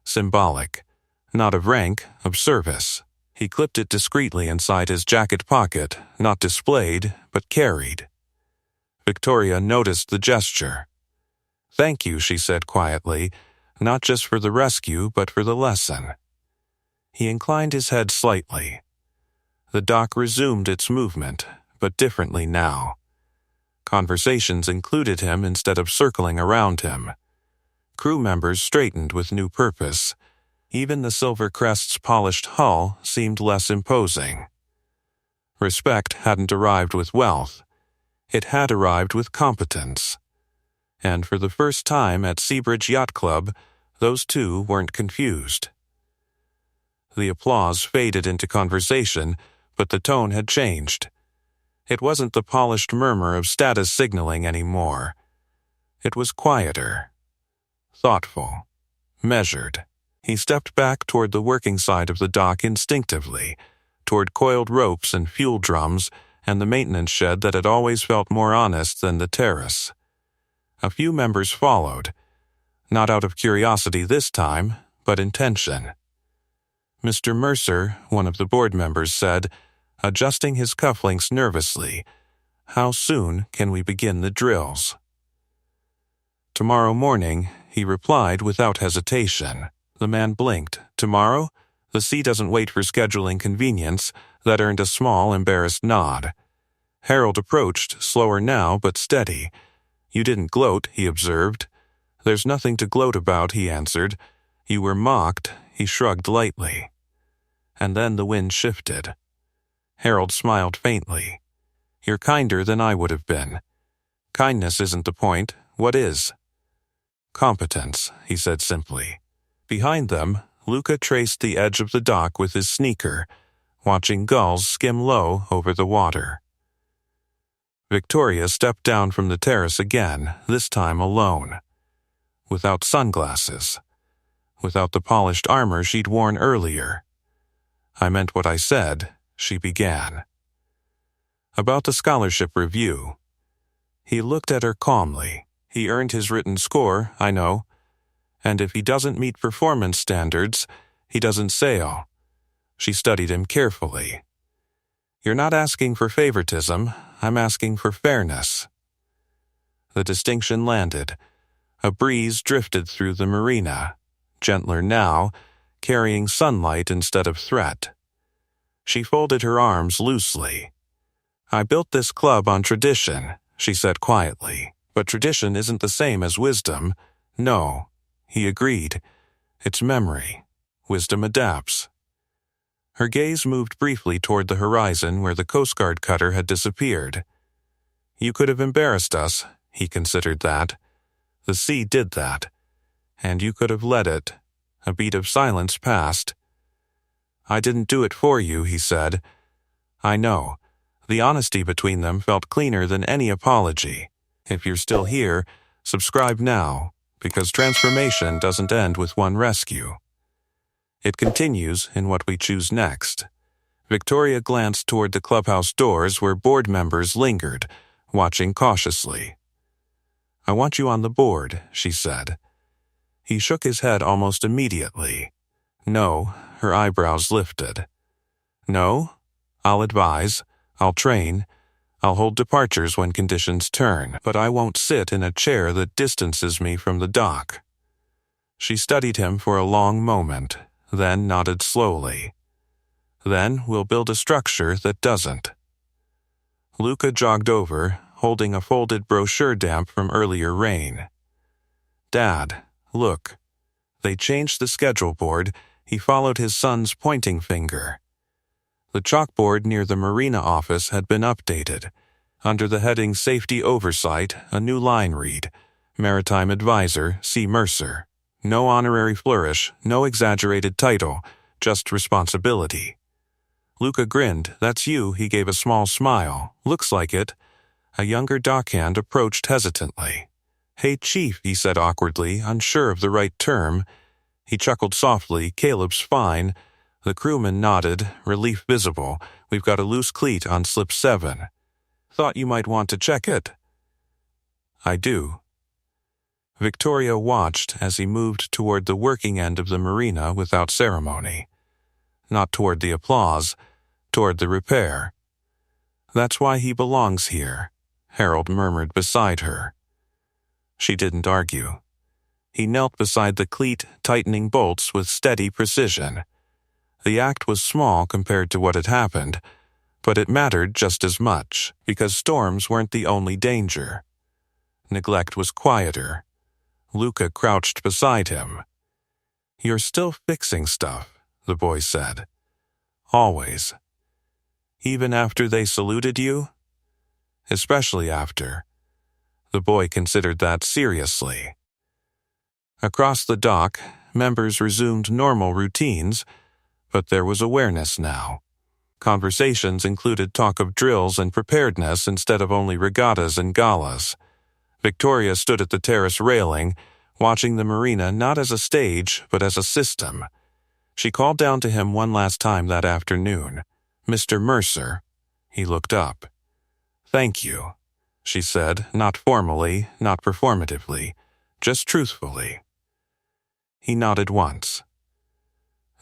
Speaker 1: Symbolic. Not of rank, of service. He clipped it discreetly inside his jacket pocket, not displayed, but carried. Victoria noticed the gesture. "Thank you," she said quietly, "not just for the rescue, but for the lesson." He inclined his head slightly. The dock resumed its movement, but differently now. Conversations included him instead of circling around him. Crew members straightened with new purpose. Even the Silver Crest's polished hull seemed less imposing. Respect hadn't arrived with wealth. It had arrived with competence. And for the first time at Seabridge Yacht Club, those two weren't confused. The applause faded into conversation, but the tone had changed. It wasn't the polished murmur of status signaling anymore. It was quieter, thoughtful, measured. He stepped back toward the working side of the dock instinctively, toward coiled ropes and fuel drums and the maintenance shed that had always felt more honest than the terrace. A few members followed, not out of curiosity this time, but intention. Mr. Mercer, one of the board members, said, adjusting his cufflinks nervously, "How soon can we begin the drills?" "Tomorrow morning," he replied without hesitation. The man blinked. "Tomorrow?" The sea doesn't wait for scheduling convenience. That earned a small, embarrassed nod. Harold approached, slower now, but steady. "You didn't gloat," he observed. "There's nothing to gloat about," he answered. "You were mocked," he shrugged lightly. And then the wind shifted. Harold smiled faintly. "You're kinder than I would have been. Kindness isn't the point. What is?" "Competence," he said simply. Behind them, Luca traced the edge of the dock with his sneaker, watching gulls skim low over the water. Victoria stepped down from the terrace again, this time alone. Without sunglasses. Without the polished armor she'd worn earlier. "I meant what I said," she began. "About the scholarship review." He looked at her calmly. "He earned his written score, I know. And if he doesn't meet performance standards, he doesn't sail." She studied him carefully. "You're not asking for favoritism, I'm asking for fairness." The distinction landed. A breeze drifted through the marina, gentler now, carrying sunlight instead of threat. She folded her arms loosely. I built this club on tradition, she said quietly. But tradition isn't the same as wisdom. No, he agreed. It's memory. Wisdom adapts. Her gaze moved briefly toward the horizon where the Coast Guard cutter had disappeared. You could have embarrassed us, he considered that. The sea did that. And you could have let it. A beat of silence passed. I didn't do it for you, he said. I know. The honesty between them felt cleaner than any apology. If you're still here, subscribe now, because transformation doesn't end with one rescue. It continues in what we choose next. Victoria glanced toward the clubhouse doors where board members lingered, watching cautiously. I want you on the board, she said. He shook his head almost immediately. No, her eyebrows lifted. No, I'll advise, I'll train, I'll hold departures when conditions turn, but I won't sit in a chair that distances me from the dock. She studied him for a long moment, then nodded slowly. Then we'll build a structure that doesn't. Luca jogged over, holding a folded brochure damp from earlier rain. Dad, look. They changed the schedule board. He followed his son's pointing finger. The chalkboard near the marina office had been updated. Under the heading Safety Oversight, a new line read, Maritime Advisor, C. Mercer. No honorary flourish, no exaggerated title, just responsibility. Luca grinned. That's you, he gave a small smile. Looks like it. A younger dockhand approached hesitantly. Hey, Chief, he said awkwardly, unsure of the right term. He chuckled softly. Caleb's fine. The crewman nodded, relief visible. We've got a loose cleat on slip 7. Thought you might want to check it. I do. Victoria watched as he moved toward the working end of the marina without ceremony. Not toward the applause, toward the repair. That's why he belongs here, Harold murmured beside her. She didn't argue. He knelt beside the cleat, tightening bolts with steady precision. The act was small compared to what had happened, but it mattered just as much, because storms weren't the only danger. Neglect was quieter. Luca crouched beside him. You're still fixing stuff, the boy said. Always. Even after they saluted you? Especially after. The boy considered that seriously. Across the dock, members resumed normal routines, but there was awareness now. Conversations included talk of drills and preparedness instead of only regattas and galas. Victoria stood at the terrace railing, watching the marina not as a stage, but as a system. She called down to him one last time that afternoon. Mr. Mercer. He looked up. Thank you, she said, not formally, not performatively, just truthfully. He nodded once.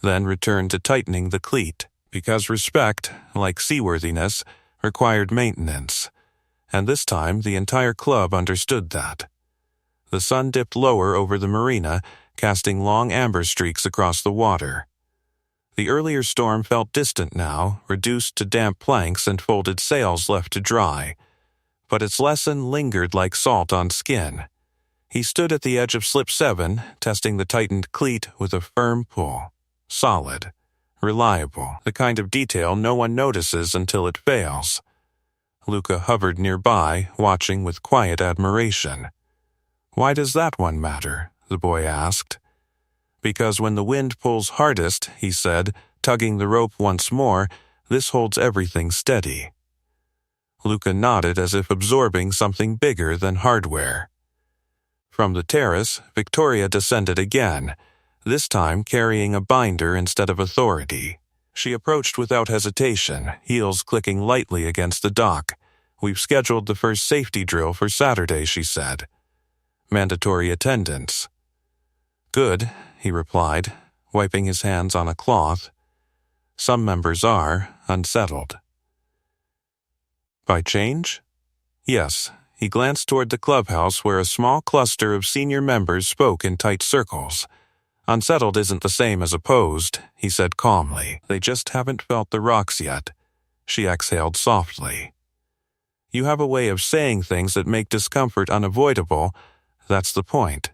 Speaker 1: Then returned to tightening the cleat, because respect, like seaworthiness, required maintenance. And this time the entire club understood that. The sun dipped lower over the marina, casting long amber streaks across the water. The earlier storm felt distant now, reduced to damp planks and folded sails left to dry. But its lesson lingered like salt on skin. He stood at the edge of slip 7, testing the tightened cleat with a firm pull. Solid. Reliable. The kind of detail no one notices until it fails. Luca hovered nearby, watching with quiet admiration. Why does that one matter? The boy asked. Because when the wind pulls hardest, he said, tugging the rope once more, this holds everything steady. Luca nodded as if absorbing something bigger than hardware. From the terrace, Victoria descended again, this time carrying a binder instead of authority. She approached without hesitation, heels clicking lightly against the dock. We've scheduled the first safety drill for Saturday, she said. Mandatory attendance. Good, he replied, wiping his hands on a cloth. Some members are unsettled. By change? Yes. He glanced toward the clubhouse where a small cluster of senior members spoke in tight circles. Unsettled isn't the same as opposed, he said calmly. They just haven't felt the rocks yet. She exhaled softly. You have a way of saying things that make discomfort unavoidable. That's the point.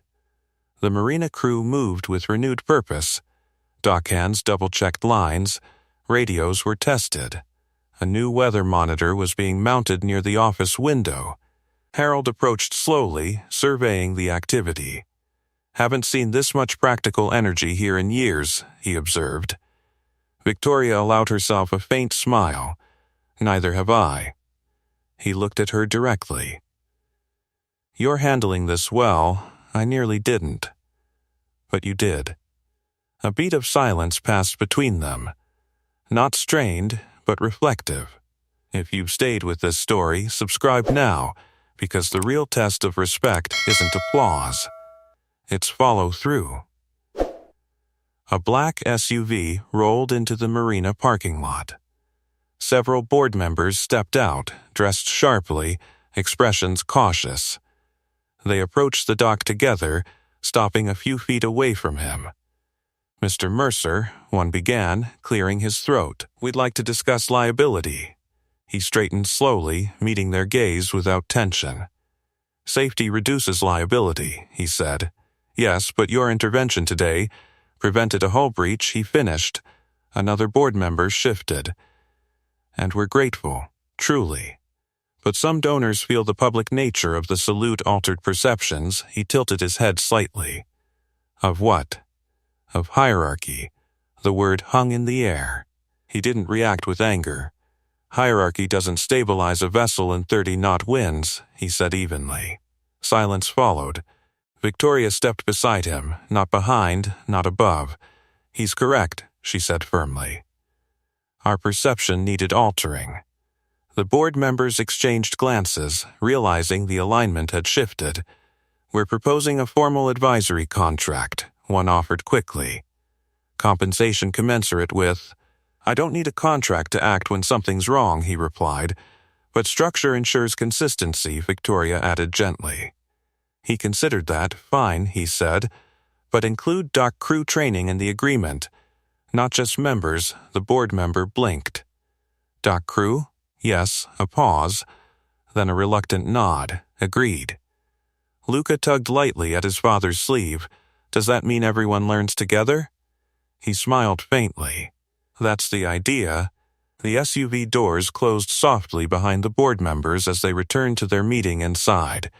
Speaker 1: The marina crew moved with renewed purpose. Dockhands double-checked lines. Radios were tested. A new weather monitor was being mounted near the office window. Harold approached slowly, surveying the activity. "Haven't seen this much practical energy here in years," he observed. Victoria allowed herself a faint smile. "Neither have I." He looked at her directly. "You're handling this well. I nearly didn't." "But you did." A beat of silence passed between them. Not strained, but reflective. If you've stayed with this story, subscribe now, because the real test of respect isn't applause. It's follow-through. A black SUV rolled into the marina parking lot. Several board members stepped out, dressed sharply, expressions cautious. They approached the dock together, stopping a few feet away from him. "Mr. Mercer," one began, clearing his throat, "we'd like to discuss liability." He straightened slowly, meeting their gaze without tension. "Safety reduces liability," he said. "Yes, but your intervention today prevented a hull breach," he finished. Another board member shifted. "And we're grateful, truly. But some donors feel the public nature of the salute altered perceptions." He tilted his head slightly. "Of what?" "Of hierarchy." The word hung in the air. He didn't react with anger. "Hierarchy doesn't stabilize a vessel in 30-knot winds," he said evenly. Silence followed. Victoria stepped beside him, not behind, not above. "He's correct," she said firmly. Our perception needed altering. The board members exchanged glances, realizing the alignment had shifted. "We're proposing a formal advisory contract," one offered quickly. "Compensation commensurate with—" "I don't need a contract to act when something's wrong," he replied. "But structure ensures consistency," Victoria added gently. He considered that. "Fine," he said, "but include dock crew training in the agreement. Not just members." The board member blinked. "Dock crew?" "Yes." A pause, then a reluctant nod. "Agreed." Luca tugged lightly at his father's sleeve. "Does that mean everyone learns together?" He smiled faintly. "That's the idea." The SUV doors closed softly behind the board members as they returned to their meeting inside.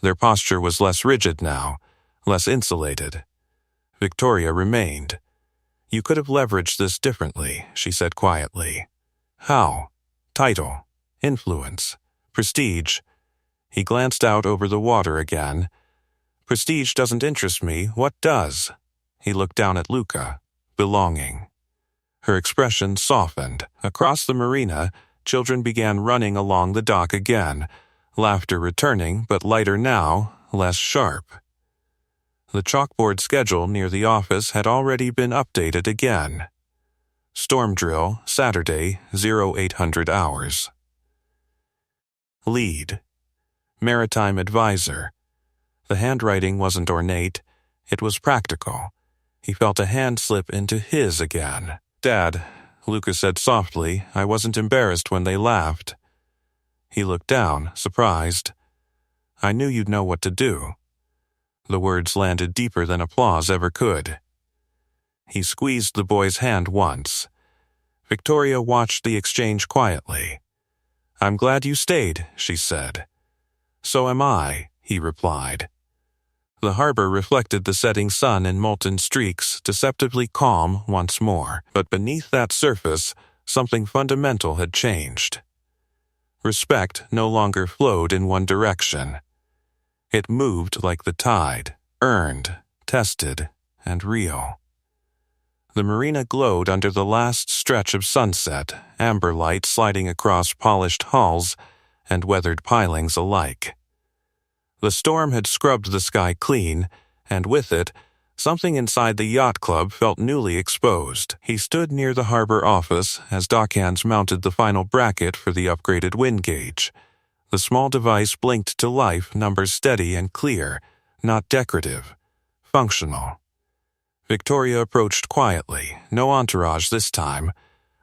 Speaker 1: Their posture was less rigid now, less insulated. Victoria remained. "You could have leveraged this differently," she said quietly. "How?" "Title, influence, prestige." He glanced out over the water again. "Prestige doesn't interest me. What does?" He looked down at Luca. "Belonging." Her expression softened. Across the marina, children began running along the dock again, laughter returning, but lighter now, less sharp. The chalkboard schedule near the office had already been updated again. Storm drill, Saturday, 0800 hours. Lead. Maritime advisor. The handwriting wasn't ornate. It was practical. He felt a hand slip into his again. "Dad," Luca said softly, "I wasn't embarrassed when they laughed." He looked down, surprised. "I knew you'd know what to do." The words landed deeper than applause ever could. He squeezed the boy's hand once. Victoria watched the exchange quietly. "I'm glad you stayed," she said. "So am I," he replied. The harbor reflected the setting sun in molten streaks, deceptively calm once more. But beneath that surface, something fundamental had changed. Respect no longer flowed in one direction. It moved like the tide, earned, tested, and real. The marina glowed under the last stretch of sunset, amber light sliding across polished hulls and weathered pilings alike. The storm had scrubbed the sky clean, and with it, something inside the yacht club felt newly exposed. He stood near the harbor office as dockhands mounted the final bracket for the upgraded wind gauge. The small device blinked to life, numbers steady and clear, not decorative, functional. Victoria approached quietly, no entourage this time.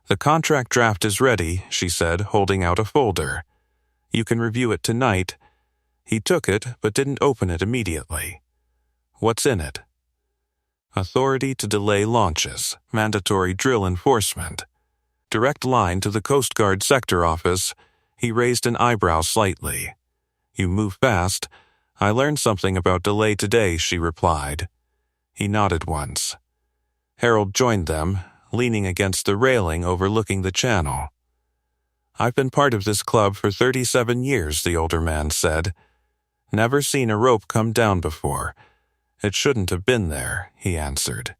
Speaker 1: "The contract draft is ready," she said, holding out a folder. You can review it tonight." He took it, but didn't open it immediately. "What's in it?" Authority to delay launches, mandatory drill enforcement. Direct line to the Coast Guard sector office. He raised an eyebrow slightly. "You move fast. I learned something about delay today," she replied. He nodded once. Harold joined them, leaning against the railing overlooking the channel. "I've been part of this club for 37 years, the older man said. "Never seen a rope come down before. It shouldn't have been there," he answered.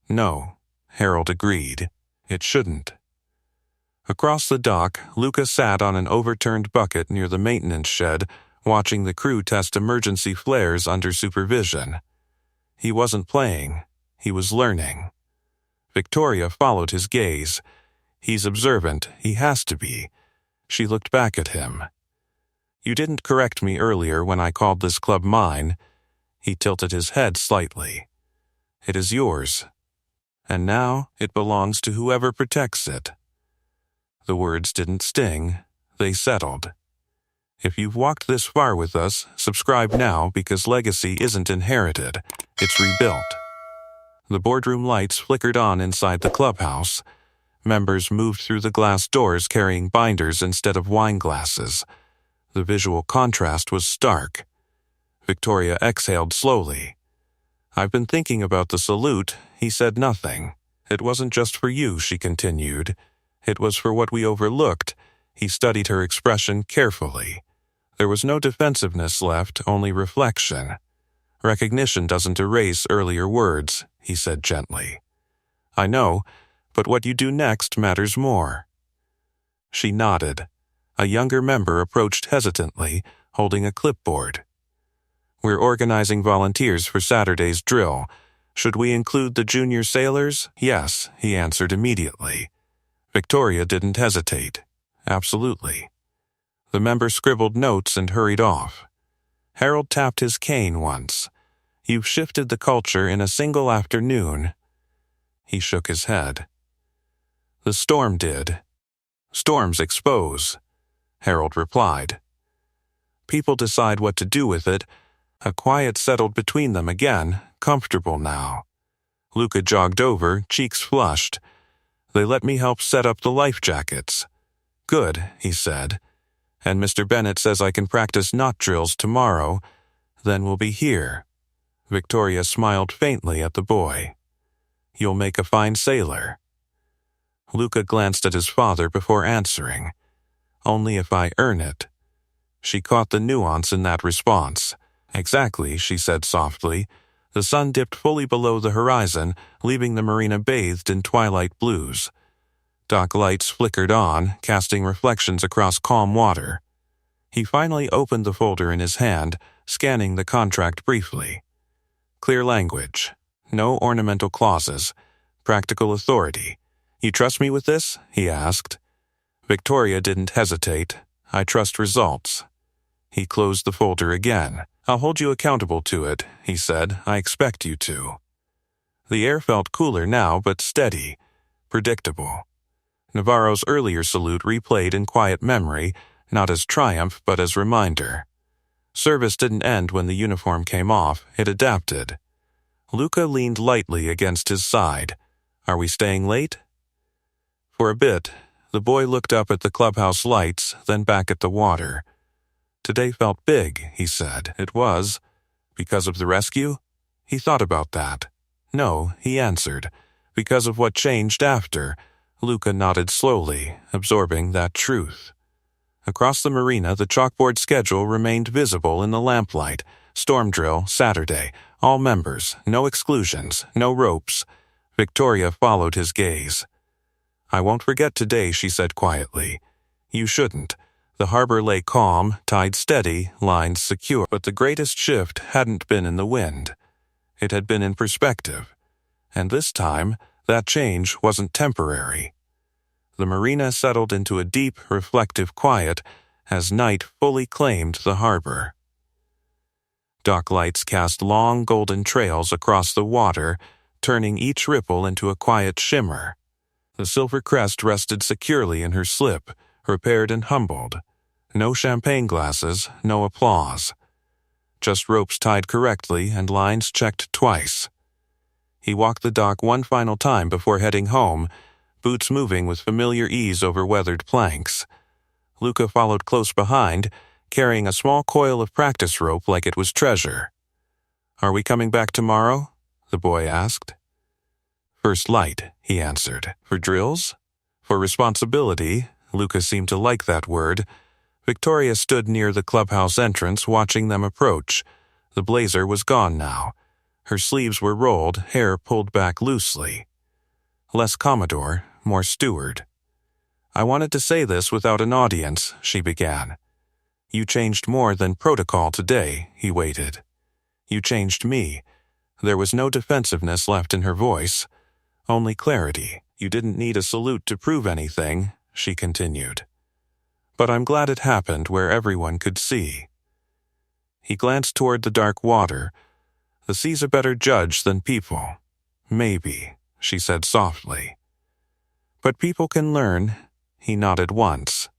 Speaker 1: "No," Harold agreed. "It shouldn't." Across the dock, Luca sat on an overturned bucket near the maintenance shed, watching the crew test emergency flares under supervision. He wasn't playing. He was learning. Victoria followed his gaze. "He's observant. He has to be." She looked back at him. "You didn't correct me earlier when I called this club mine." He tilted his head slightly. "It is yours. And now it belongs to whoever protects it." The words didn't sting. They settled. If you've walked this far with us, subscribe now, because legacy isn't inherited. It's rebuilt. The boardroom lights flickered on inside the clubhouse. Members moved through the glass doors carrying binders instead of wine glasses. The visual contrast was stark. Victoria exhaled slowly. "I've been thinking about the salute." He said nothing. "It wasn't just for you," she continued. "It was for what we overlooked." He studied her expression carefully. There was no defensiveness left, only reflection. "Recognition doesn't erase earlier words," he said gently. "I know, but what you do next matters more." She nodded. A younger member approached hesitantly, holding a clipboard. "We're organizing volunteers for Saturday's drill. Should we include the junior sailors?" "Yes," he answered immediately. Victoria didn't hesitate. "Absolutely." The member scribbled notes and hurried off. Harold tapped his cane once. "You've shifted the culture in a single afternoon." He shook his head. "The storm did." "Storms expose," Harold replied. "People decide what to do with it." A quiet settled between them again, comfortable now. Luca jogged over, cheeks flushed. "They let me help set up the life jackets." "Good," he said. "And Mr. Bennett says I can practice knot drills tomorrow. Then we'll be here." Victoria smiled faintly at the boy. "You'll make a fine sailor." Luca glanced at his father before answering. "Only if I earn it." She caught the nuance in that response. "Exactly," she said softly. The sun dipped fully below the horizon, leaving the marina bathed in twilight blues. Dock lights flickered on, casting reflections across calm water. He finally opened the folder in his hand, scanning the contract briefly. Clear language. No ornamental clauses. Practical authority. "You trust me with this?" he asked. Victoria didn't hesitate. "I trust results." He closed the folder again. "I'll hold you accountable to it," he said. "I expect you to." The air felt cooler now, but steady, predictable. Navarro's earlier salute replayed in quiet memory, not as triumph but as reminder. Service didn't end when the uniform came off, it adapted. Luca leaned lightly against his side. "Are we staying late?" For a bit, the boy looked up at the clubhouse lights, then back at the water. "Today felt big," he said. "It was. Because of the rescue?" He thought about that. "No," he answered. "Because of what changed after." Luca nodded slowly, absorbing that truth. Across the marina, the chalkboard schedule remained visible in the lamplight. Storm drill, Saturday. All members. No exclusions. No ropes. Victoria followed his gaze. "I won't forget today," she said quietly. "You shouldn't." The harbor lay calm, tide steady, lines secure. But the greatest shift hadn't been in the wind. It had been in perspective. And this time, that change wasn't temporary. The marina settled into a deep, reflective quiet as night fully claimed the harbor. Dock lights cast long golden trails across the water, turning each ripple into a quiet shimmer. The silver crest rested securely in her slip, repaired and humbled. No champagne glasses, no applause. Just ropes tied correctly and lines checked twice. He walked the dock one final time before heading home, boots moving with familiar ease over weathered planks. Luca followed close behind, carrying a small coil of practice rope like it was treasure. "Are we coming back tomorrow?" the boy asked. "First light," he answered. "For drills?" "For responsibility." Luca seemed to like that word. Victoria stood near the clubhouse entrance watching them approach. The blazer was gone now. Her sleeves were rolled, hair pulled back loosely. Less Commodore, more steward. "I wanted to say this without an audience," she began. "You changed more than protocol today," he waited. "You changed me." There was no defensiveness left in her voice, only clarity. "You didn't need a salute to prove anything," she continued. "But I'm glad it happened where everyone could see." He glanced toward the dark water. "The sea's a better judge than people." "Maybe," she said softly. "But people can learn." He nodded once.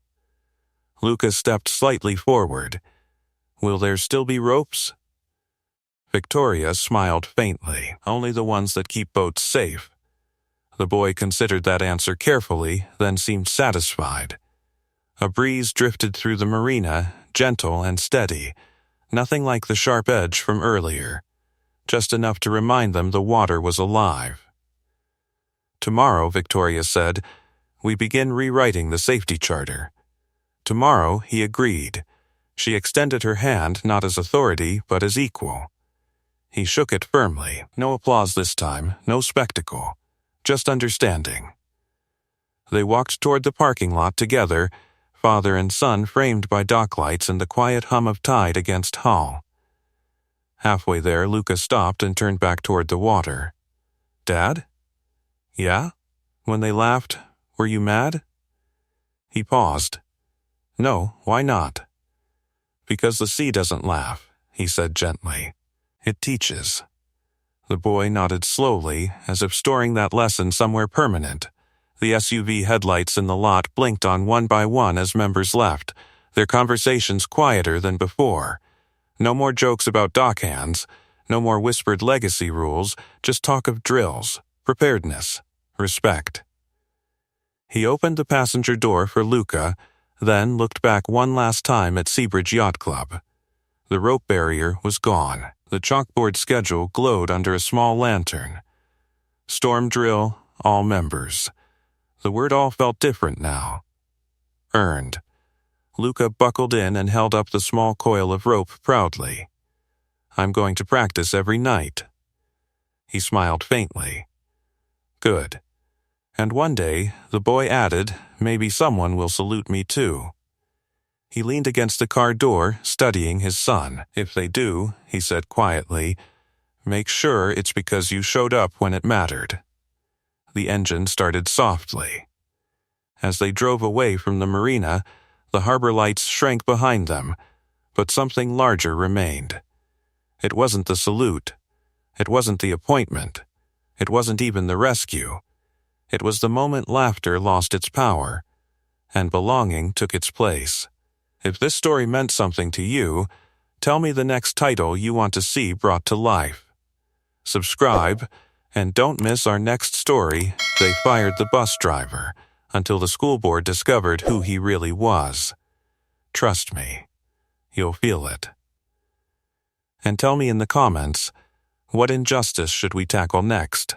Speaker 1: Luca stepped slightly forward. "Will there still be ropes?" Victoria smiled faintly. "Only the ones that keep boats safe." The boy considered that answer carefully, then seemed satisfied. A breeze drifted through the marina, gentle and steady, nothing like the sharp edge from earlier, just enough to remind them the water was alive. "Tomorrow," Victoria said, "we begin rewriting the safety charter." "Tomorrow," he agreed. She extended her hand not as authority, but as equal. He shook it firmly. No applause this time, no spectacle, just understanding. They walked toward the parking lot together, father and son framed by dock lights and the quiet hum of tide against hull. Halfway there, Luca stopped and turned back toward the water. "Dad?" "Yeah?" "When they laughed, were you mad?" He paused. "No, why not?" "Because the sea doesn't laugh," he said gently. "It teaches." The boy nodded slowly, as if storing that lesson somewhere permanent. The SUV headlights in the lot blinked on one by one as members left, their conversations quieter than before. No more jokes about dockhands, no more whispered legacy rules, just talk of drills, preparedness, respect. He opened the passenger door for Luca, then looked back one last time at Seabridge Yacht Club. The rope barrier was gone. The chalkboard schedule glowed under a small lantern. Storm drill, all members. The word all felt different now. Earned. Luca buckled in and held up the small coil of rope proudly. "I'm going to practice every night." He smiled faintly. "Good. And one day," the boy added, "maybe someone will salute me too." He leaned against the car door, studying his son. "If they do," he said quietly, "make sure it's because you showed up when it mattered." The engine started softly. As they drove away from the marina, the harbor lights shrank behind them, but something larger remained. It wasn't the salute. It wasn't the appointment. It wasn't even the rescue. It was the moment laughter lost its power, and belonging took its place. If this story meant something to you, tell me the next title you want to see brought to life. Subscribe, and don't miss our next story, They Fired the Bus Driver, until the school board discovered who he really was. Trust me, you'll feel it. And tell me in the comments, what injustice should we tackle next?